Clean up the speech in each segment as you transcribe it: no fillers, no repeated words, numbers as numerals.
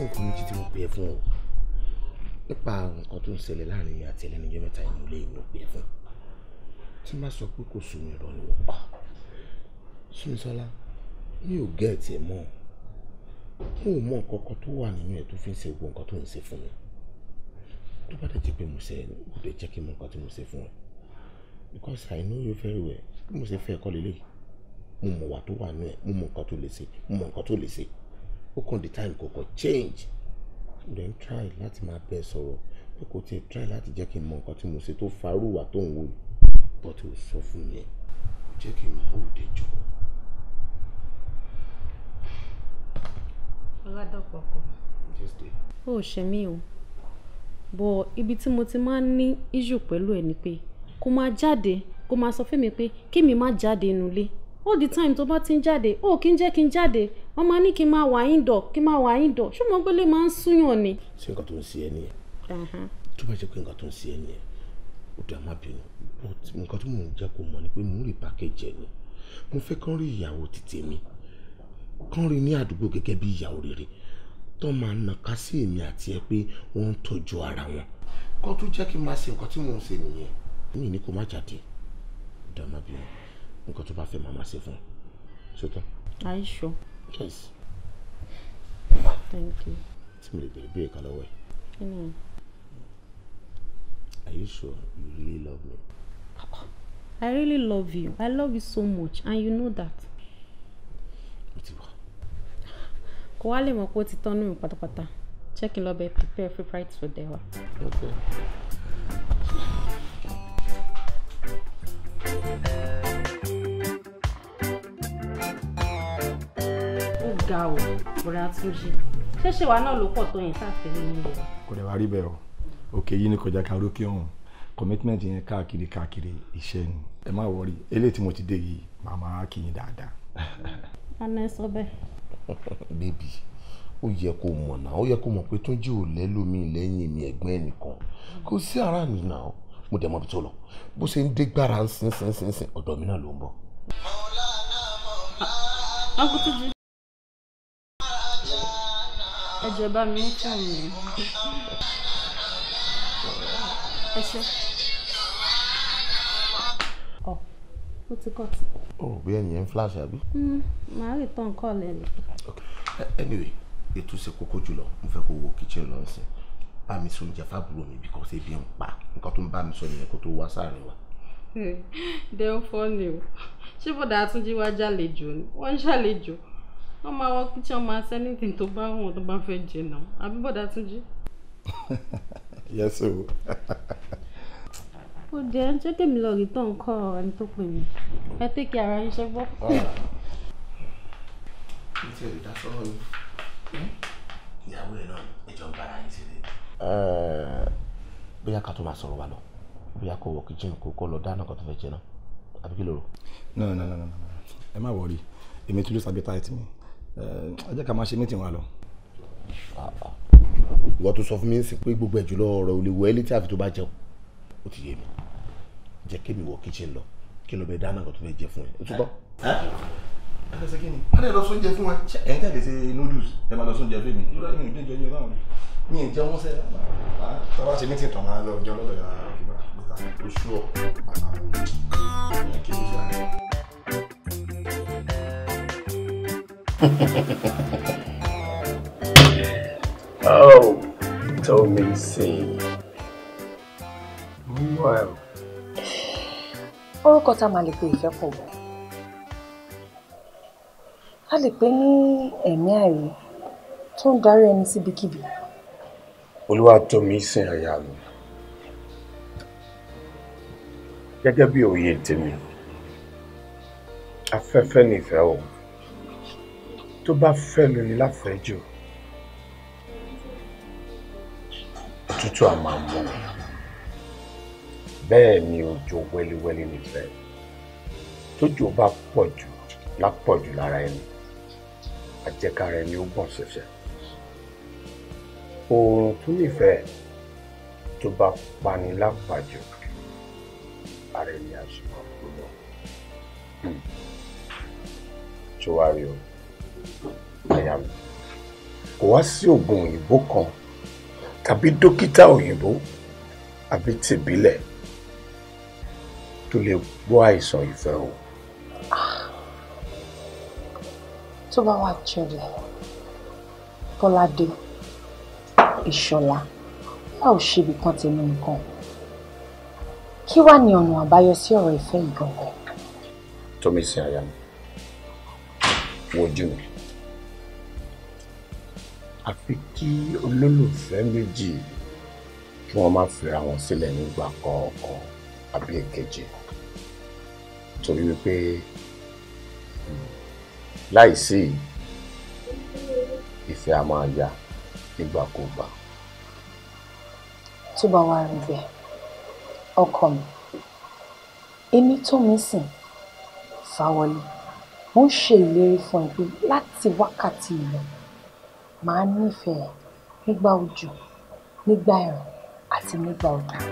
sí nǹkan méjì tí mo pè é fún ọ nípa nǹkan tó ń ṣẹlẹ̀ láàrin mi àti ẹlẹ́nìjọ́ mẹ́ta inú ilé mi ò pè é fún tí má sọ pé kò sùn mí rọ ni wọ́n pa Súnmisọ́lá mi ò gẹ́ẹ̀tì ẹ̀ mọ́ mo ò mọ nǹkan kan tó wà nínú ẹ̀ tó fi ń ṣe gbogbo nǹkan tó ń ṣe fún mi tó bá dẹ̀ jẹ́ pé mo ṣe ẹ̀ ó dẹ̀ jẹ́ kí n mọ nǹkan tí mo ṣe fún ẹ because I know you very well bí mo ṣe fẹ́ ẹ̀kọ́ lélẹ̀ mo mọ̀ wà tó wà nínú ẹ̀ mo mọ nǹkan tó lè ṣe mo mọ nǹkan tó lè ṣe ó kàn the time kọ̀ọ̀kan change then try láti máa bẹ́ẹ̀ sọ̀rọ̀ pé kò tiẹ̀ try láti jẹ́ kí n mọ nǹkan tí mo ṣe tó farúwà tó ń wò but ó sọ fún mi jẹ́ kí n mọ òde jọ. Ọládọ̀pọ̀ kọ. Ó ṣe mí o bọ̀ ibi tí mo ti máa ń ní issue pẹ̀lú ẹ̀ ni pé kó máa jáde kó máa sọ fún mi pé kí mi má jáde inú ilé all the time tó bá ti ń jáde ó kí ń jẹ́ kí n jáde wọ́n máa ní kí n máa wà indoor kí n máa wà indoor ṣùgbọ́n gbélé máa ń súyàn ni. ṣé nǹkan tó ń ṣe ẹ́ nìyẹn tó bá jẹ́ pé nǹkan tó ń ṣe ẹ́ nìyẹn ó dá má bínú but nǹkan tó mò ń jẹ́ kó mọ̀ ni pé mò ń rí package ẹ̀ ni mo fẹ́ kán rí ìyàwó títí mi kán rí ní àdúgbò gẹ́gẹ́ bí ìyàwó rere tó máa nàka sí èmi àti ẹ pé wọ́n ń tọ́jú ara wọn kó tó jẹ́ kí n máa ṣe nǹkan tí mò ń ṣe nìyẹn mi ní kó má jáde dá má bínú nǹkan tó bá fẹ́ máa ṣe fún ṣetán. Are you sure? Yes. Thank you. tí mo lè bèrè kan lọ́wọ́ ẹ̀. Kí ni? Are you sure you really love me? I really love you. I love you so much and you know that. Mo ti wá. Kò wá lè mọ̀ pé ó ti tọ́nu mi pátápátá. Check in lọ bẹ prepare favorite food there wa. Okay. Ga o, bọ̀dá Túnjí. Ṣé wa náà ló pọ̀ tó yẹn sáfẹ́ nínú rẹ̀? Kò dẹ̀ wá rí bẹ́ẹ̀ o. Òkè yìí ni kọjá ká rókè ọ̀hún. Commitment yẹn káàkiri iṣẹ́ ni. Ẹ má wọrí, eléyìí tí mo ti dé yìí, màmá kì í dáadáa. Àná ẹ sọ bẹ́ẹ̀. Bébì, ó yẹ kó mọ̀ náà, ó yẹ kó mọ̀ pé Túnjí ò lẹ́lòmíì lẹ́yìn mi ẹ̀gbọ́n ẹnìkan. Kò sí ara mi náà, mo dẹ̀ mọ̀ bí tó lọ. Bó ṣe ń dé gbára ń sin ọ̀dọ̀ mi náà ló ń bọ̀. Túnjí. Ẹjọ́ bá mi ń fún mi. Ẹ ṣe. Ó ti cut. Bí ẹnìyẹn ń flash àbí? Màá rí tán kọ́ lẹ́nu. Anyway, ètò ṣe kókó jùlọ, mo fẹ́ kó wo kitchen lọ sí. Bá mi sọ oúnjẹ fábùrò mi because ebi ń pa. Nǹkan tó ń bá mi sọ nìyẹn kó tó wá sáàrin wa. Dẹ́n fọ́ ni o. Ṣé bọ̀dá Túnjí wá jálejò ni? Wọ́n ń ṣàlejò. Wọ́n máa wọ kitchen máa ṣe anything tó bá wọn tó bá fẹ́ jẹ náà. Àbí bọ̀dá Túnjí? Yes o. Ó jẹ́ jẹ́ kí mi lọ rí tán kọ́ ẹni tó pè mí. Ẹ tẹ́kì ara yín ṣe gbọ́. Mo ti rí dasọ́rọ̀ ni. Ìyàwó ẹ̀ náà ẹjọ́ ń bára yín sílẹ̀. Bóyá ká tó máa sọ̀rọ̀ wa lọ. Bóyá kó wọ kitchen kó lọ dáná kan tó fẹ́ jẹ náà. Àbí kí ló rò? No. Ẹ má wọrí. Èmi tún ló sábẹ́ táìtì mi. Ẹ jẹ́ ká máa ṣe meeting wa lọ. Ìwọ tó sọ fún mi sí pé gbogbo ẹ̀ jùlọ ọ̀rọ̀ ò lè wọ ẹ́ létí àfi tó bá jẹun. Ó ti yé mi. Jẹ́ kí mi wọ kitchen lọ. Kí ló bẹ dáná kan tó fẹ́ jẹ fún ẹ. Ó tún bọ́. Ẹ lọ sí kí ni? Wọ́n lè lọ sóúnjẹ fún ẹ. Ẹ ń tẹ̀lé sí noodles. Ẹ máa lọ sóúnjẹ fún mi. Irú ẹ̀mí ò dín jẹun náà ni. Mi ì jẹun sẹ́. Tọ́wọ́ ṣe meeting tán máa lọ jẹun lọ́dọ̀ yàrá kíkà. Oṣù ọ̀. Kì í ṣe àná. Oh, Tomisin. Wow. Orúkọ tá máa lè pe ìfẹ́ pọ̀ bọ̀. A lè pè ní ẹ̀mí àìrí tó ń darí ẹni síbikíbi. Olúwa Tomisin aya mi. Gẹ́gẹ́ bí òye tèmi, afẹ́fẹ́ nìfẹ́ o. Tó bá fẹ́ lu ni láfẹ́jù, òtútù á máa mú. Bẹ́ẹ̀ ni òjò wẹ́líwẹ́lí nífẹ̀ẹ́. Tójò bá pọ̀ jù lápọ̀jù lára ẹni, àjẹkára ẹni ó gbọ̀n ṣẹ̀ṣẹ̀. Oòrùn tún nífẹ̀ẹ́ tó bá pani lápàjù, ara ẹni àṣìkò gbogbo. Ṣé wàá rí o? Aya mi. kò wá sí oògùn òyìnbó kan tàbí dókítà òyìnbó àbí tìbílẹ̀ tó lè gbọ́ àìsàn ìfẹ́ o. Tó bá wà jọlẹ̀ Bọ́ládé Ìṣọ̀lá báwo ṣe bí kan tèmi nǹkan kí wàá ní ọ̀nà àbáyọ sí ọ̀rọ̀ ìfẹ́ ìgangan. Tomisin aya mi wojú mi àfi kí olólùfẹ́ méjì kí wọ́n má fira wọn sílẹ̀ nígbà kọ̀ọ̀kan àbí èkejì torí wípé láìsí ìfẹ́ a máa yá nígbàkúgbà. Tó bá wá rí bẹ́ẹ̀ ọkọ mi èmi Tomisin Fáwọlé mo ń ṣe ìlérí fún ẹ pé láti wákàtí ìlọ màá nífẹ̀ẹ́ nígbà òjò nígbà ẹ̀rùn àti nígbà ọdún.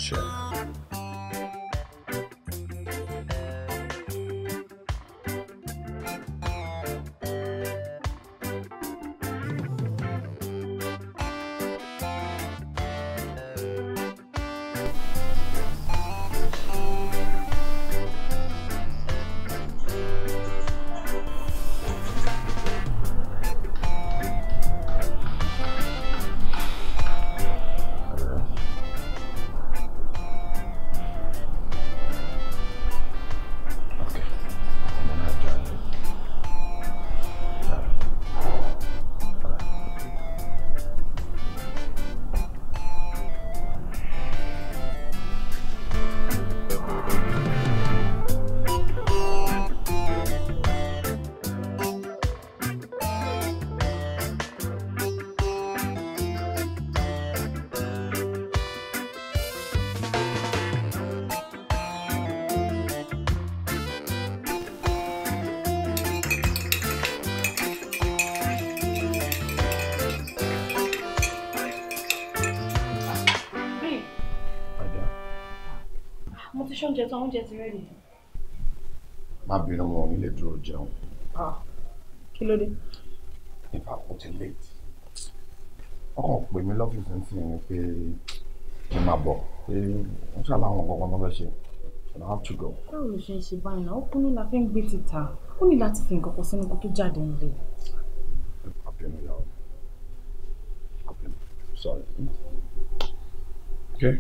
Sure. Oúnjẹ tán, oúnjẹ ti ready. Má bínú wọn ò ní lè dúró jẹun. Kí ló dé? Ìfà kò ti late. Wọ́n kàn pè mí lọ́fíìsì ń sìn ní pé kí n máa bọ̀ pé wọ́n ṣàlàyé àwọn kankan tó fẹ́ ṣe. And I have to go. Báwo ló ṣe ń ṣe báyìí náà? Ó kúnú la fi ń gbé títà. Ó ní láti fi nǹkan kan sínú kó tó jáde nílé. Àbínú yàrá. Àbínú. Sorry. Okay.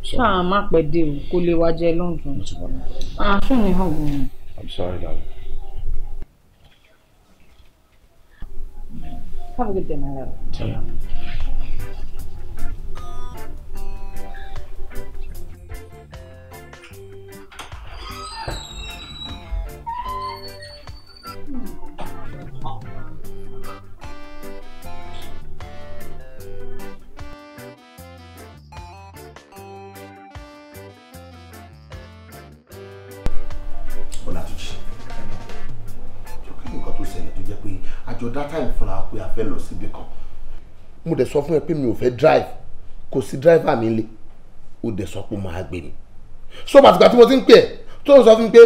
Ṣáà má pẹ́ dé o, kó lè wá jẹ lọ́dún. Ṣé mi hàn wọ́n? I'm sorry, darling. Have a good day, my love. Yeah. Àjọ dá time fúnra pé a fẹ́ lọ síbi kan. Mo dẹ̀ sọ fún ẹ pé mi ò fẹ́ drive, kò sí driver mi lé. Ó dẹ̀ sọ pé ó máa gbé mi. So bàtìgbà tí mo ti ń pè ẹ́ tó ń sọ fún mi pé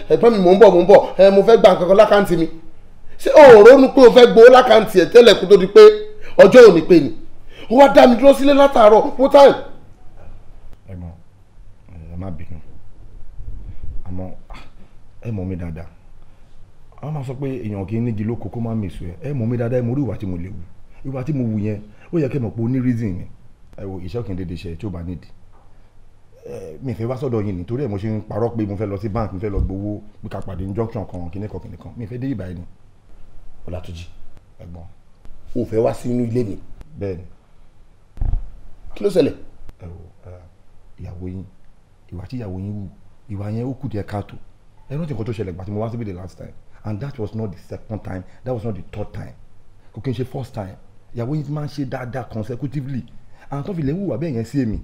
ẹ̀gbọ́n mi mò ń bọ̀ mo fẹ́ gba nǹkan kan lákàntì mi. Ṣé o ronú pé o fẹ́ gbowó lákàntì ẹ̀ tẹ́lẹ̀ kó tó di pé ọjọ́ òní pé ni? Ó wá dá mi dúró sílé látàárọ̀ full time. Ẹ̀gbọ́n ẹ má bínú àmọ́ ẹ mọ̀ mi dáadáa. Àwọn máa sọ pé èèyàn kì í nígi lóko kó má mèso ẹ mọ̀ mi dáadáa ẹ mọ̀ orí ìwà tí mo lè wù ìwà tí mo wù yẹn ó yẹ kẹ́ mọ̀ pé ó ní reason ni ẹ wo iṣẹ́ òkè dédé iṣẹ́ tí ó bá nídìí mi fẹ́ wá sọ́dọ̀ yín nítorí ẹ̀ mo ṣe ń parọ́ pé mo fẹ́ lọ sí bank mo fẹ́ lọ gbowó pé ká pàdé ní junction kan kìnìkan mi fẹ́ dé ìbàyìí ni. Ọlátúnjí ẹ̀gbọ́n o fẹ́ wá sí inú ilé mi. Bẹ́ẹ̀ni. Kí ló ṣẹlẹ̀? Ẹ wo ìyàwó yín ìwà tí ìyàwó yín wù ìwà yẹn ó kù díẹ̀ káàtó ẹ rántí nǹkan tó ṣẹlẹ̀ gbà tí mo wá síbi the last time and that was not the second time that was not the third time kò kí n ṣe first time ìyàwó yín ti máa ń ṣe dáadáa consecutively àwọn tó fi lè wùwà bẹ́ẹ̀ yẹn sí èmi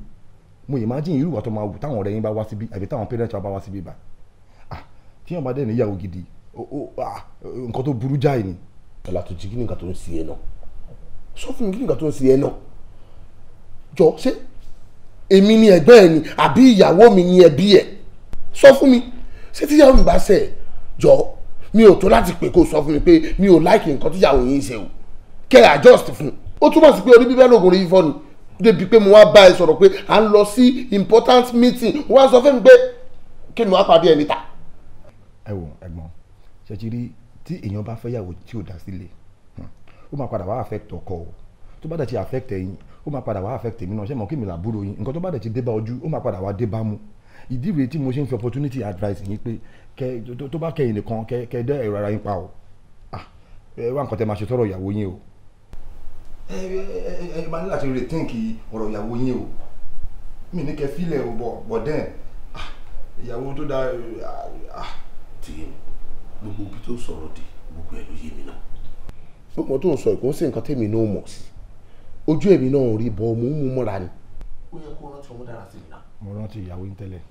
mo imagine irú ìwà tó máa wù táwọn ọ̀rẹ́ yín bá wá síbí àbí táwọn parents wa bá wá síbí bá tí yàn bá dẹ̀ ní ìyàwó gidi nǹkan tó burú jáì ni. Ọlátúnjí kí ni nǹkan tó ń ṣe ẹ náà sọ fún mi kí ni nǹkan tó ń ṣe ẹ náà jọ ṣé èmi ni ẹ̀gbọ́n ẹ ni àbí ìyàwó mi ni ẹbí ẹ sọ fún mi ṣé tíyàwó mi bá ṣe ẹ jọ mi ò tó láti pè kó sọ fún mi pé mi ò láìkì nǹkan tíyàwó yín ṣe o kẹ́ adjust fún ó túmọ̀ sí pé orí bíbẹ́ lóògùn orí fífọ́ ni débi pé mo wá bá ẹ sọ̀rọ̀ pé à ń lọ sí important meeting wọ́n á sọ fún mi pé kí ni wàá pàdé ẹ níta. ẹ wo ẹ̀gbọ́n ṣe ti rí tí èèyàn bá fẹ́yàwó tí ò dá sílé ó máa padà wá affect ọkọ o tó bá dẹ̀ ti affect ẹ̀yin ó máa padà wá affect èmi náà ṣé mo kí mi làbúrò yín nǹkan tó bá dẹ̀ ti dé bá ojú ó máa padà wá dé bá mú ìdí rèé tí mo ṣe ń fi opportunity advice yín pé tó bá kẹ́yìn nìkan kẹ́ dẹ́ ẹ̀rọ ara yín pa o wá nǹkan tẹ́ máa ṣe sọ̀rọ̀ ìyàwó yín o ẹ máa ní láti rethink ọ̀rọ̀ ìyàwó yín o mi ní kẹ́ fílẹ̀ o bọ̀ dẹ́n ìyàwó tó dá tí gbogbo ibi tó sọ̀rọ̀ dé gbogbo ẹ̀ ló yé mi náà. gbogbo tó ń sọ ìkó sí nǹkan tèmi náà mọ̀ sí ojú èmi náà rí bọ́ mo ń mú mọ́ra ni. ó yẹ kó rántí ọmọ dára sí mi náà. mo rántí ìyàwó yín tẹ́lẹ̀.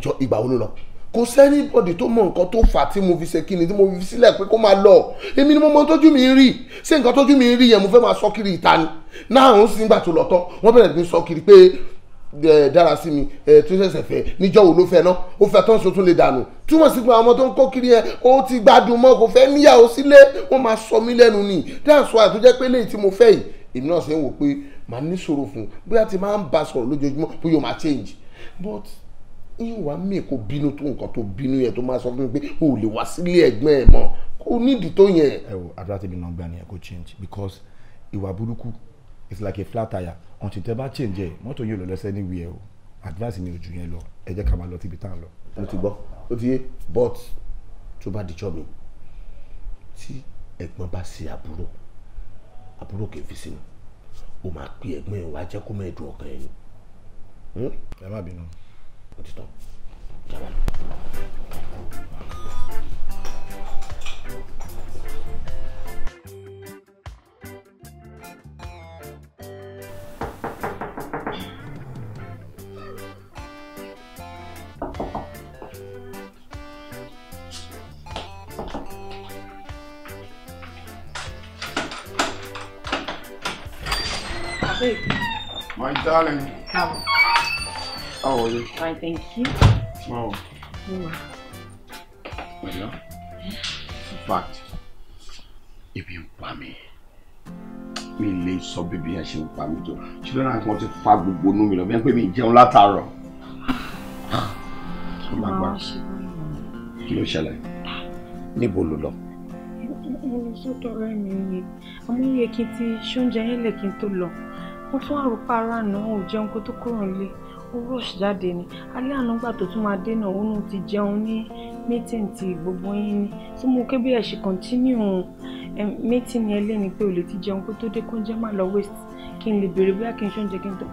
jọ ìgbà wo ló lọ kò sẹ́ni bọ́dì tó mọ nǹkan tó fà tí mo fi ṣe kíni tí mo fi sílẹ̀ pé kó máa lọ èmi ni mo mọ tójú mi ń rí ṣé nǹkan tójú mi ń rí yẹn mo fẹ́ máa sọ kiri ìta ni náà ń sin gbà tó lọ tán wọ́n bẹ̀rẹ̀ sí sọ kiri pé dára sí mi tó ṣẹ̀ṣẹ̀ fẹ́ níjọ́ wo ló fẹ́ náà ó fẹ́ tán so tún lè dànù túmọ̀ sí pé àwọn ọmọ tó ń kó kiri yẹn ó ti gbádùn mọ́ kò fẹ́ níyàwó sílé wọ́n máa sọ mí lẹ́nu ni that's why tó jẹ́ pé léyìí tí mo fẹ́ yìí èmi náà ṣe ń wò pé màá ní ṣòro fún un bóyá ti máa ń bá sọ̀rọ̀ lójoojúmọ́ bóyá ó máa change but ìwà mi kò bínú tó nǹkan tó bínú yẹn tó máa sọ fún mi pé o ò lè wá sílé ẹ̀gbọ́n ẹ̀ mọ́ kò nídìí tó yẹn. ẹ wo àdúrà tèmi náà gbà nìyẹn kò change because ìwà burúkú it's like a flat tire until tẹ bá change ẹ mọ́tò yóò lọ lẹ́sẹ̀ níwèé o advice mi ò jù yẹn lọ ẹ jẹ́ ká máa lọ síbi tá à ń lọ. mo ti gbọ́ ó ti yé but tó bá dijọ́ mi tí ẹ̀gbọ́n bá ṣe àbúrò kì í fi sínú ó máa pe ẹ̀gbọ́n ẹ̀ wá jẹ́ kó mọ̀ ẹ̀dùn ọkàn ẹ̀ ni. ẹ má bínú. ó ti tán jábọ̀. My darling. How How are you? Fine, thank you. Wow. Well, in fact, if you pa me, mi lè sọ bíbí ẹ ṣe ń pa mí tó. Ṣé lọ́nà kan ti fa gbogbo inú mi lọ bí ẹ pé mi jẹun látàárọ̀. Kí ló gbà? Kí ló ṣẹlẹ̀? Níbo ló lọ? Mo lọ sọ́dọ̀ ọ̀rẹ́ mi ni. Àmọ́ ó yẹ kí n ti ṣóúnjẹ yẹn lẹ̀ kí n tó lọ. Mo tún àròpá ara náà ò jẹun kó tó kúrò nílé. Ó rush jáde ni. Alẹ́ àná gbà tó tún máa dé náà òun ti jẹun ní meeting ti gbogbo yín ni. Tí mo ké bí ẹ ṣe continue meeting yẹn lé ni pé o lè ti jẹun kó tó dé kó jẹ́ má lọ waste kí n lè béèrè bóyá kí n ṣóúnjẹ kí n tó.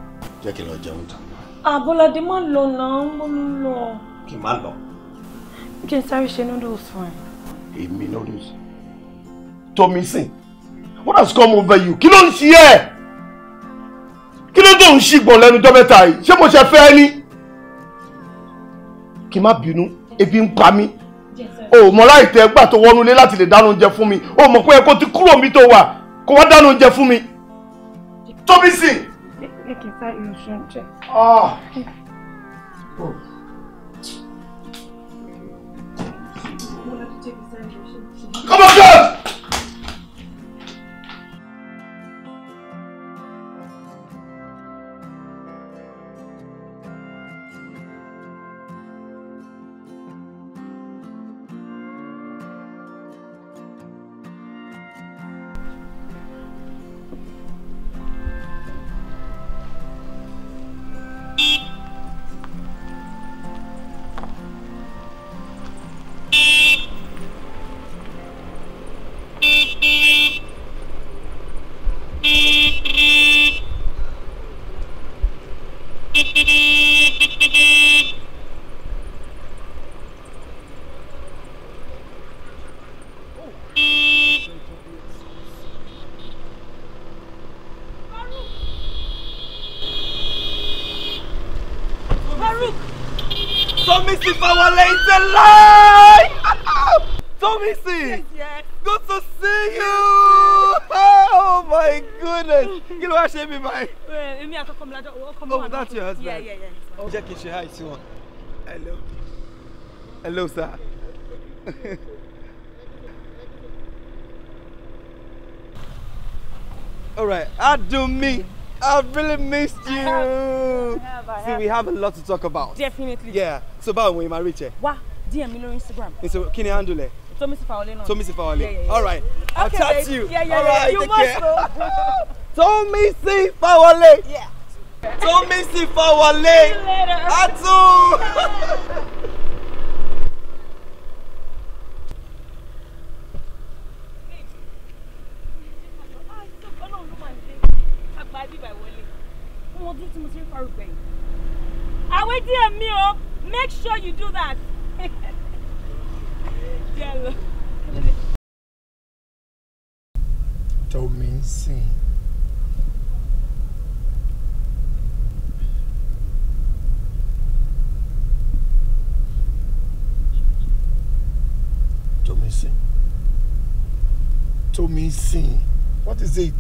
Jẹ́ kí n lọ jẹun tán. Àbọ̀ládé má lọ náà mo ń lọ. Kí n má lọ. Kí n sáré ṣe noodles fún ẹ. Èmi noodles. Tomisin, what has come over you? Kí ló ń ṣe ẹ́? Kí ló tó ń ṣìgbọ̀n lẹ́nu ọjọ́ mẹ́ta yìí? Ṣé mo ṣe fẹ́ ni? Kí n má bínú, ebi ń pa mí. O mọ̀ láìtẹ́ gbà tó wọnú ilé láti lè dáná oúnjẹ fún mi. O mọ̀ pé kó ti kúrò mi tó wà kó wá dáná oúnjẹ fún mi. Tomisin. Ẹ kì í sáré lọ ṣoúnjẹ. Come on, girl! Tomisin Fawalaite live! Tomisin! Yes. Good to see you! Oh my goodness! Kí ló wá ṣe mí báyìí? Èmi àkọ́kọ́ mi lájọ́ ọkọ mi. Oh, that's your husband? Yeah. Oh, jẹ́ kí n ṣe hi sí wọn. Hello. Hello, sir. All right, Adumi, I've really missed you. See, we have a lot to talk about. Definitely. Yeah. So, báwo when you marry che? Wá, DM me on Instagram. So, kí ni handle ẹ? Tomisin Fawole náà. Tomisin Fawole. Yeah. All right. I'll Okay, chat babe. to you. Yeah. All right, You take must care. know. Tomisin Fawole. Yeah. Tomisin Fawole. See you later. Atu. Make sure you do that. Jello. Tomisin. Tomisin. Tomisin. What is it?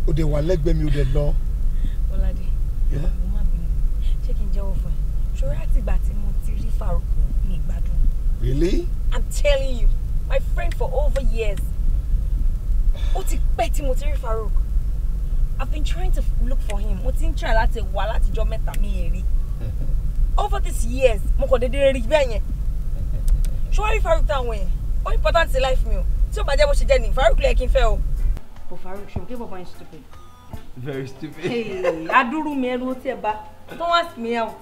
O de wà lẹ́gbẹ̀ẹ́ mi o de lọ. Olade. Yeah. Mo ma bínú. Ṣé kí n jẹ́wọ́ fún ẹ? Ṣọ́ra àtìgbà tí mo ti rí Farouk ní ìgbádùn. Really? I'm telling you, my friend for over years. Ó ti pẹ́ tí mo ti rí Farouk. I've been trying to look for him. Mo ti ń try láti wá látijọ́ mẹ́ta mi ì rí. Over these years, mo kàn dédé rí bẹ́ẹ̀ yẹn. Ṣọ́ra rí Farouk táwọn yẹn. Ó important in life mi o. Tí ó bá jẹ́ bó ṣe jẹ́ ni, Farouk ló yẹ kí n fẹ́ o. But Farouk, ṣe o kí bọ̀bọ̀ yẹn stupid. Very stupid. Hey, adúrú mi ẹrú tí ẹ bá. Don't ask me out.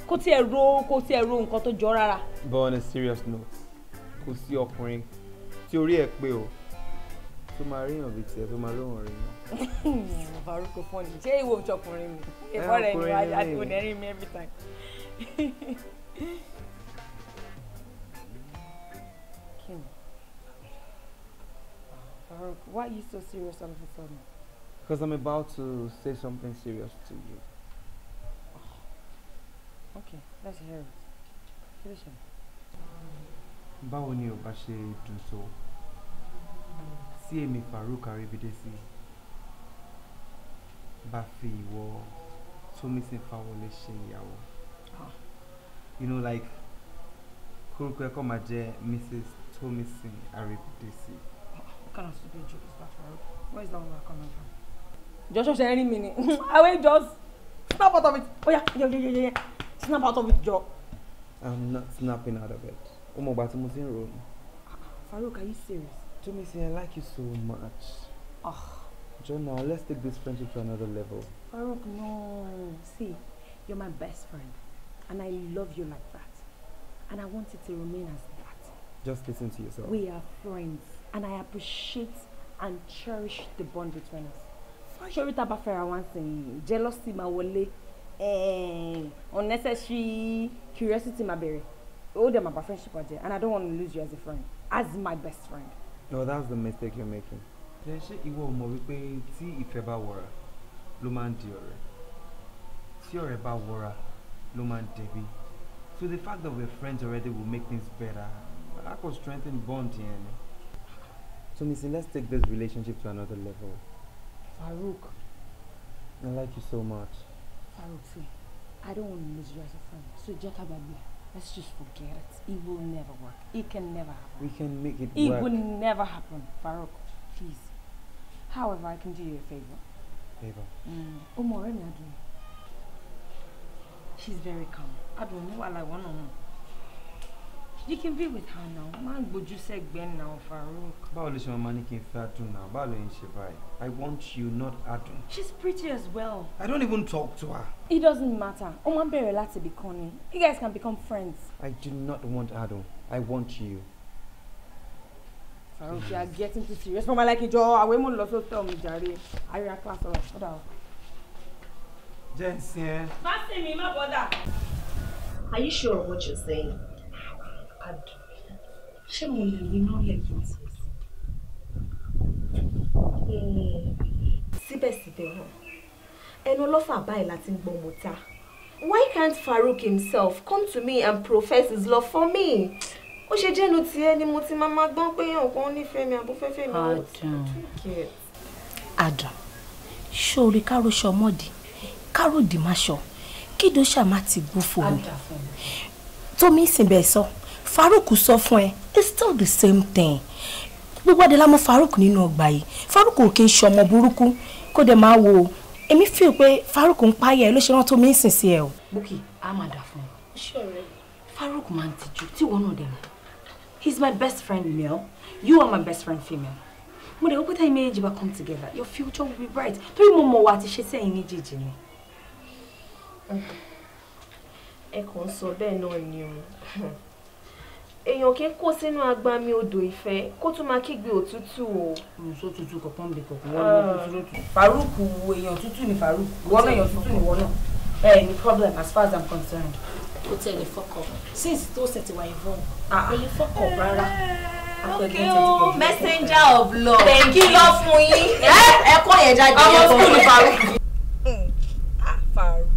Kó tí ẹ ro nǹkan tó jọ rárá. But on a serious note, kò sí ọkùnrin tí orí ẹ̀ pé o tó máa ríyàn bíi tiẹ̀ tó máa lóhùn rí yàn. Farouk kò fọ́n ni. Ṣé ìwọ òṣọkùnrin mi? Ìfọ́ rẹ̀ ni wàá kò ní rí mi every time. Kim. Farouk, why are you so serious all of a sudden? Because I'm about to say something serious to you. Okay, let's hear it. Listen. Báwo ni o bá ṣe dùn tó sí èmi Farouk Aribidesi bá fi ìwọ Tomisin Fawole ṣe ìyàwó? You know, like kórúkọ ẹ̀kọ́ máa jẹ́ Mrs. Tomisin Aribidesi. What kind of stupid joke is that, Farouk? Where is that one coming from? Joshua ṣe rí mi ni. I will just snap out of it. Oh yeah. Snap out of it, Joe. I'm not snapping out of it. Farouk, are you serious? Tomisin, I like you so much. John, now let's take this friendship to another level. Farouk, no. See, you're my best friend. And I love you like that. And I want it to remain as that. Just listen to yourself. We are friends. And I appreciate and cherish the bond between us. Sorry, Tabafera once saying jealousy, my wole, unnecessary curiosity, my berry. All them about friendship are there, and I don't want to lose you as a friend, as my best friend. No, that's the mistake you're making. Then she iwo mo wípé tí ìfẹ́ bá wọra ló máa ń di ọ̀rẹ́. Tí ọ̀rẹ́ bá wọra ló máa ń dẹ̀bi. So the fact that we're friends already will make things better. That could strengthen bond here. So Missy, let's take this relationship to another level. Farouk. I like you so much. Farouk, see, I don't want to lose you as a friend. So let's just forget it. It will never work. It can never happen. We can make it work. It will never happen. Farouk, please. However, I can do you a favor. Favor? She's very calm. I don't know what I want to know. You can be with her now. Man, would you say Ben now, Farouk? I want you, not Adun. She's pretty as well. I don't even talk to her. It doesn't matter. You guys can become friends. I do not want Adun. I want you. Farouk, you are getting too serious. Mama, like it, Joe. I won't love you. Tell me, Jari. Are you a class or what? Jens, yeah. Fasten me, my brother. Are you sure of what you're saying? Ṣé mo lè rí náà lẹ́yìn tí? Síbẹ̀síbẹ̀ náà, ẹnu ọlọ́fà báyìí láti ń gbọ́ mọ́ta. Why can't Farouk himself come to me and profess his love for me? Ó ṣe jẹ́nu tiẹ̀ ni mo ti máa gbọ́n pé ọ̀kan nífẹ̀ẹ́ mi àbúfẹ́fẹ́ mi. Adam, ṣó rí káró ṣọmọdì, káró dì má ṣọ, kí ló ṣàmá ti gbófo mi. Tomisin bẹ́ẹ̀ sọ. Farouk sọ fún ẹ, it's still the same thing. gbogbo adé la mọ̀ Farouk nínú ọgbà yìí Farouk ò kí ń ṣe ọmọ burúkú kó dẹ̀ máa wo èmi feel pé Farouk ń páyà ẹ ló ṣe rán Tomisin sí ẹ o. Bukky a máa dà fún ọ. ṣọ̀rẹ́ Farouk máa ń tijú tí ìwọ náà dẹ̀ mọ̀. He's my best friend male, you are my best friend female. Mo dẹ̀ wọ́n pé táyì méjèèjì bá come together your future will be bright torí mo mọ̀ wá àti ṣe sẹ́yìn méjèèjì ni. Ẹ kàn sọ bẹ́ẹ̀ náà ni o. Èèyàn kì í kó sínú agbami odò ìfẹ́ kó tún máa kígbe òtútù o. Mo sọ tútù kọ̀ọ̀kan bí kọ̀ọ̀kan wọ́n lọ kó tútù. Farouk èèyàn tútù ni Farouk wọ́n náà èèyàn tútù ni wọ́n náà. Ẹ ní problem as far as I'm concerned. Ó tẹ̀lé fuck up since tó ṣe ti wà involved. Kò lè fuck up rárá. Okay o, messenger of love. Thank you love fún yín. Ẹ kọ́ yẹn jáde. Ọmọ school ni Farouk. Farouk.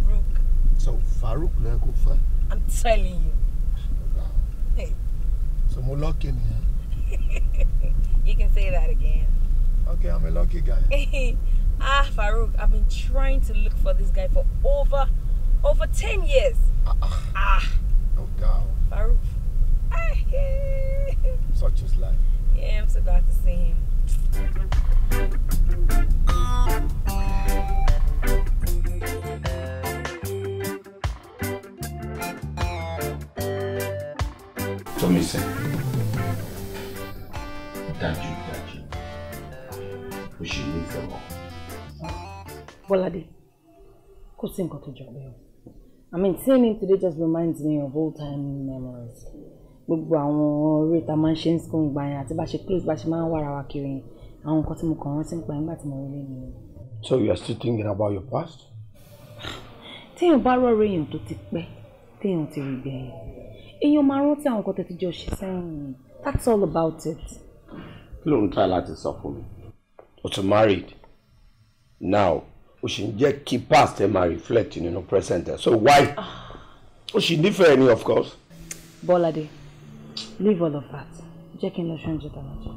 So Farouk lẹ kó fẹ́. I'm telling you. Hey. So mo lucky nìyẹn. You can say that again. Okay, I'm a lucky guy. Farouk, I've been trying to look for this guy for over 10 years. No doubt. Farouk. Such is life. Yeah, I'm so glad to see him. Tomisin. Dájú. O ṣì ní ìfẹ́ mọ́. Bọ́ládé, kò sí nǹkan tó jọ bẹ́ẹ̀ o. I mean, seeing him today just reminds me of old-time memories. Gbogbo àwọn orí ta máa ń ṣe ń school gbà yẹn àti bá ṣe close bá ṣe máa ń wára wa kiri yẹn. Àwọn nǹkan tí mo kàn rántí nípa nígbà tí mo rí lẹ́nu yẹn. So you are still thinking about your past? Téèyàn bá rọ̀rọ̀ èèyàn tó ti pẹ́, téèyàn ti rí gbẹ̀yìn. Èèyàn máa rántí àwọn nǹkan tẹ́tí jọ ṣe sẹ́yìn. That's all about it. Kí ló ń try láti sọ fún mi? O ti married. Now, o ṣì ń jẹ́ kí past ẹ máa reflect nínú present ẹ. So why? O ṣì nífẹ̀ẹ́ ni, of course. Bọ́ládé, leave all of that. Jẹ́ kí n lọ ṣoúnjẹ tàbí jẹ.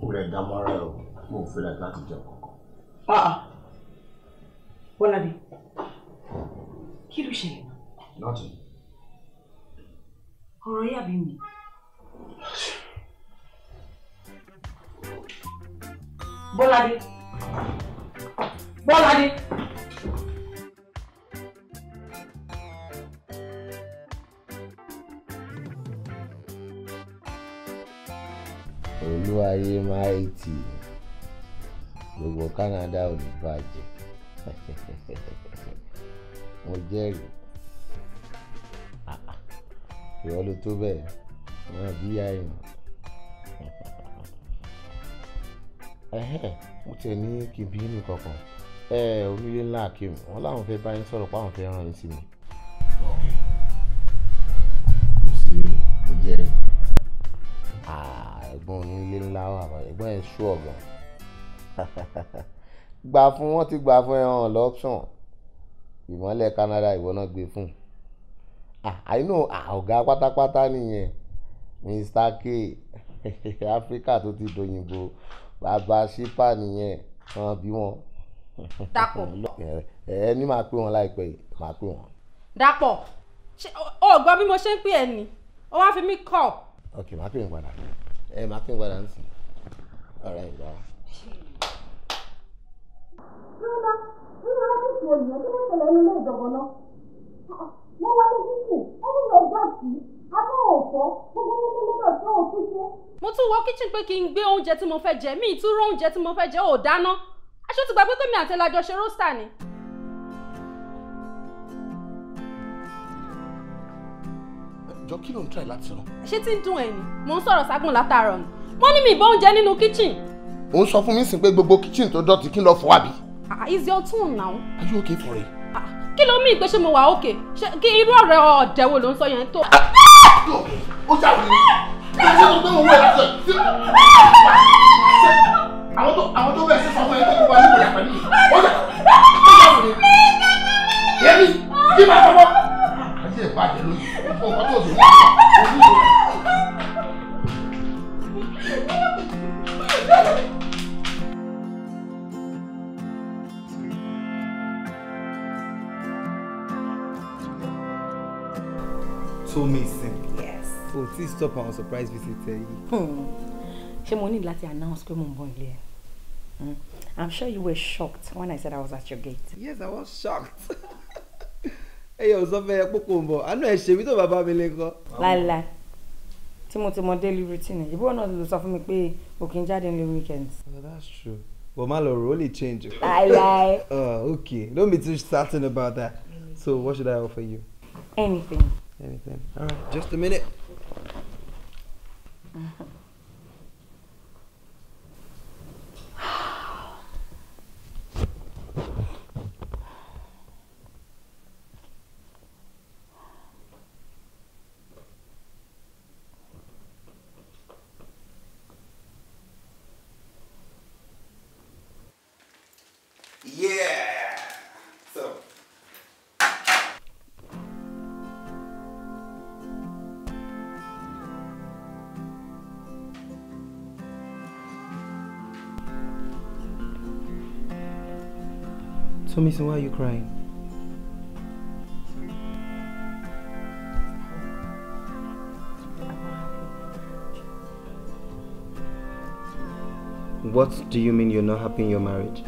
O rẹ̀ dá mọ́ra ẹ̀ o, mo fẹ́ láti jẹun kankan. Bọ́ládé, kí ló ṣẹlẹ̀? Nothing. Ọ̀rọ̀ yà bí mi. Bọ́ládé. Olúwayé máìtì gbogbo Canada ò ní bàjẹ́. Mo jẹ́rìí. Ìwọ ló tó bẹ́ẹ̀ wọ́n bí àìmọ̀. Mo tiẹ̀ ní kí n bí ní kankan. Onílé ńlá Akim wọ́n láwọn fẹ́ bá yín sọ̀rọ̀ pé àwọn fẹ́ rán yín sí mi. Kò sí mo jẹ́ ẹ̀gbọ́n onílé ńlá wà ẹ̀gbọ́n ẹ̀ ṣú ọ̀gàn. Gbà fún wọn ti gbà fún ẹ̀hàn lọ́pṣọ̀n ìmọ̀lẹ̀ Canada ìwọ náà gbé fún. I know ọ̀gá pátápátá nìyẹn Mr. K Africa tó ti dòyìnbó bàbá ṣípà nìyẹn wọn bí wọn. Dàpọ̀. Ẹni máa pè wọn láìpẹ́ yìí máa pè wọn. Dàpọ̀ ó gbọ́ bí mo ṣe ń pè ẹ́ ni ó wá fi mí kọ́. Ok máa pè ń padà máa pè ń padà nísìnyí. ọ̀rẹ́ ìgbà wa. Wọ́n wá ní kíkìn, ẹni lọ gbà sí, abẹ́ ọ̀fọ́, gbogbo nílé náà tó o tún ṣe. Mo tún wọ kíchìn pé kí n gbé oúnjẹ tí mo fẹ́ jẹ, mi ì tún rọ oúnjẹ tí mo fẹ́ jẹ, ò dáná. Aṣọ ti gbà pé mi àti ẹlẹ́jọ́ ṣe rósítà ni. Jọ kí ló ń try láti rán? Ṣé tí ń dùn ẹ̀ ni? Mo ń sọ̀rọ̀ ságùn látàárọ̀ ni. Wọ́n ní mi ìbọn oúnjẹ nínú kíchìn. Ó ń sọ fún mi sìn pé gbogbo kíchìn tó dọ̀tí kí n lọ fọ̀ àbí? It's your turn now. Are you okay for it? Kí ló mí ìpè ṣé mo wà òkè? Kí irú ọ̀rẹ́ ọ̀dẹ̀ wo ló ń sọ yẹn tó? Ó jà wí. Ṣé o gbé wọn wẹ̀ lásán? Àwọn tó bẹ̀rẹ̀ sí sọ fún ẹ pé kó wá ní ìwòyà pẹ̀lú mi. Ó jà wí. Yẹ́nì, kí máa fọwọ́. Àti ìbàjẹ́ lóyún. Nǹkan tó dùn. Tomisin. Yes. Oh, please stop our surprise visit. Ṣé mo need láti announce pé mo ń bọ̀ nílé ẹ? I'm sure you were shocked when I said I was at your gate. Yes, I was shocked. Hey, yo, so very pokumbo. I know I ṣe mi tó bàbá mi leko. Láíláí. Tí mo ti mọ daily routine. Ibo náà ló sọ fún mi pé o kì í jáde ní weekends. Oh, that's true. But my role only change. Láíláí. Okay. Don't be too certain about that. So, what should I offer you? Anything. Anything. All right. Just a minute. Yeah. So. Tomisin, why are you crying? What do you mean you're not happy in your marriage?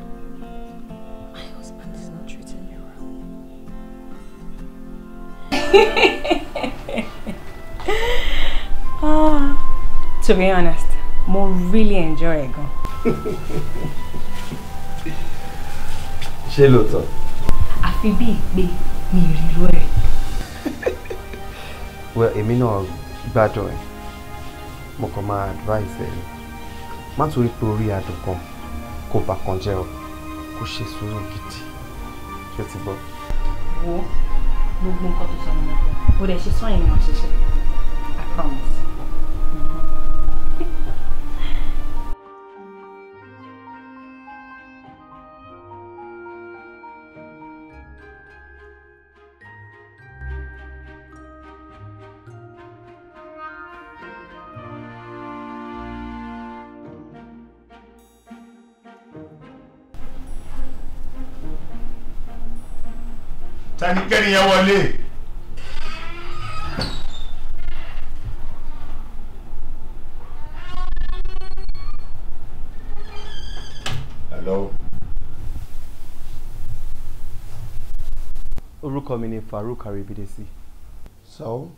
My husband is not treating me well. To be honest, I really enjoy it. Ṣé lóòótọ́? Àfi bí ìpè mi ìrírú ẹ̀. Well, èmi náà gbádùn ẹ̀. Mo kàn máa advice ẹ̀. Má torí pé orí adùn kan kó bà kan jẹ́ o. Kó ṣe sùúrù gidi. Ṣé ti gbọ́? Wo gbogbo nǹkan tó sọ ní mo gbọ́. Mo dẹ̀ ṣe sọ yẹn ni wọ́n ṣiṣẹ́. I promise. Tanikẹ́ni yẹn wọlé. Hello. Orúkọ mi ni Farouk Aribidesi. So,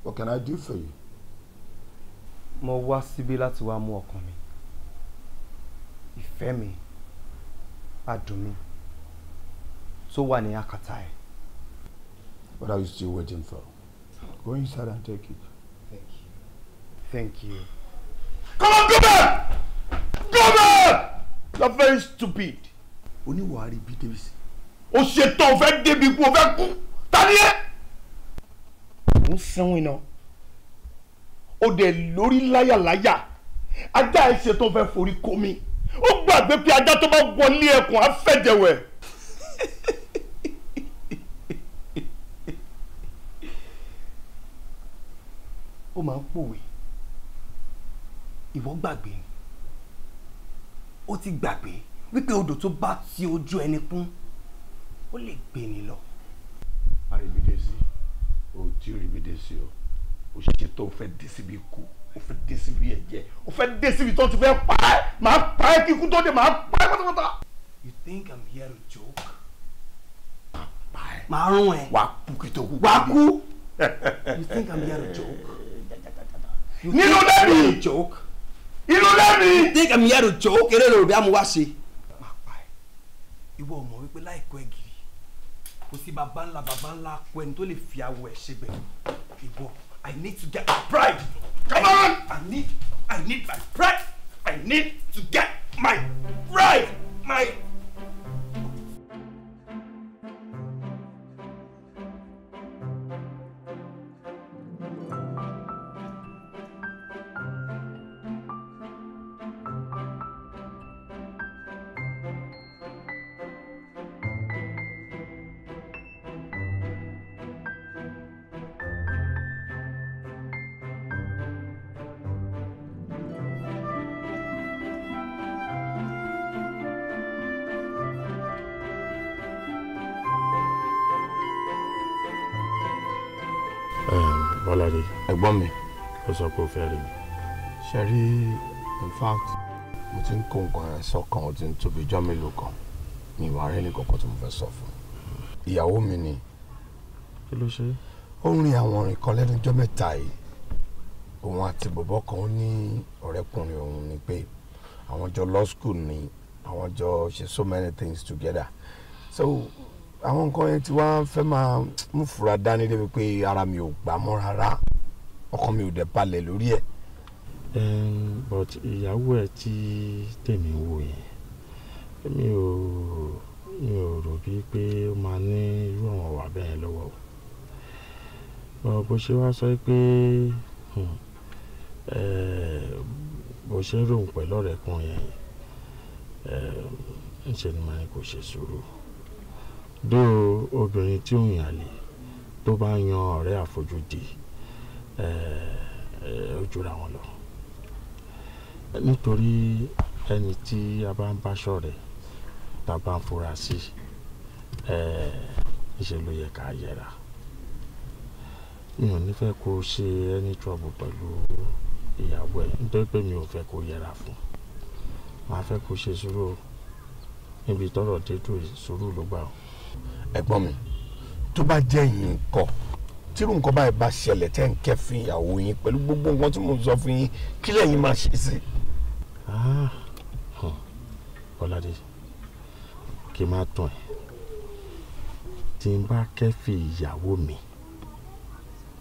what can I do for you? Mo wá síbí láti wá mú ọkàn mi. Ìfẹ́ mi. Adùn mi. Tó wà ní àkàtà ẹ̀. What are you still waiting for? Go inside and take it. Thank you. Thank you. Come on, go back! Go back! You're very stupid. Oníwà Aribidesi. O ṣetán fẹ́ débi kú, o fẹ́ kú. Ta ni ẹ́? Ó ń sanwó iná. Ó dẹ̀ lórí láyàláyà. Ajá ẹ̀ ṣetán fẹ́ forí kó mi. Ó gbàgbé pé ajá tó bá wọlé ẹkùn á fẹ̀jẹ̀wẹ̀. Ó máa ń pòwe. Ìwọ gbàgbé. Ó ti gbàgbé wípé odò tó bá ti ojú ẹni kún ó lè gbé ni lọ. Aribidesi, o tí Aribidesi o. O ṣe tó fẹ́ dé síbi ikú, o fẹ́ dé síbi ẹ̀jẹ̀, o fẹ́ dé síbi tó ti fẹ́ pa ẹ́, máa pa ẹ́ kíkú tó dé, máa pa ẹ́ pátápátá. You think I'm here to joke? Pa ẹ́. Màá rún ẹ. Wà á kú kí tó kú. Wà á kú. You think I'm here to joke? Nínú lẹ́bi. Joke. Inú lẹ́bi. You think I'm here to joke? Eré lórí bí a mú wá ṣe. Má pa ẹ́. Ìwọ ò mọ̀ wípé láìkọ́ ẹ̀ gírí. Kò sí bàbá ńlá kọ ẹni tó lè fi awọ ẹ̀ ṣe bẹ̀rẹ̀. Ìwọ, I need to get my pride. Come on! I need my pride. I need to get my pride. My. Bọ́ládé. Ẹ̀gbọ́n mi. Ó sọ pé ó fẹ́ rí mi. Ṣé rí In fact, mo ti ń kó nǹkan ẹ̀ sọ́kàn ó ti ń tóbi ijọ́ mélòó kan ní ìwà rẹ̀ ní kọ̀ọ̀kan tí mo fẹ́ sọ fún. Ìyàwó mi ni. Kí ló ṣe? Ó ń rin àwọn ọ̀rìn kan lẹ́nu ijọ́ mẹ́ta yìí. Òun àti bọ̀bọ́ kan ó ní ọ̀rẹ́kùnrin òun ni pé àwọn jọ law school ni àwọn jọ ṣe so many things together. So àwọn nǹkan yẹn tí wọ́n fẹ́ máa mú fura dání débi pé ara mi ò gbà mọ́ rárá. Ọkàn mi ò dẹ̀ balẹ̀ lórí ẹ̀. But ìyàwó ẹ tí tèmi wò yẹn mi ò rò bíi pé ó máa ní irú àwọn wà bẹ́ẹ̀ lọ́wọ́ bó ṣe wá sọ pé bó ṣe ń ròhùn pẹ̀lú ọ̀rẹ́kùnrin yẹn ńṣe ni màá ní kò ṣe sùúrù dó obìnrin tí òun yàn lè tó bá yan ọ̀rẹ́ àfojúdi ó jura wọn lọ nítorí ẹni tí a bá ń bá ṣọ̀rẹ́ tá a bá ń fura sí ìṣe ló yẹ ká yẹra mi ò ní fẹ́ kó ṣe any trouble pẹ̀lú ìyàwó ẹ̀ nítorí pé mi ò fẹ́ kó yẹra fún màá fẹ́ kó ṣe sùúrù níbi tọ́rọ̀ dédú sùúrù ló gbà ó. Ẹ̀gbọ́n mi tó bá jẹ́ yín kọ́ tírú nǹkan báyìí bá ṣẹlẹ̀ tẹ́ ń kẹ́fín ìyàwó yín pẹ̀lú gbogbo nǹkan tí mo sọ fún yín kí lẹ́yìn máa ṣe sí. Bọ́ládé kí n má tàn ẹ́ tí n bá kẹ́fín ìyàwó mi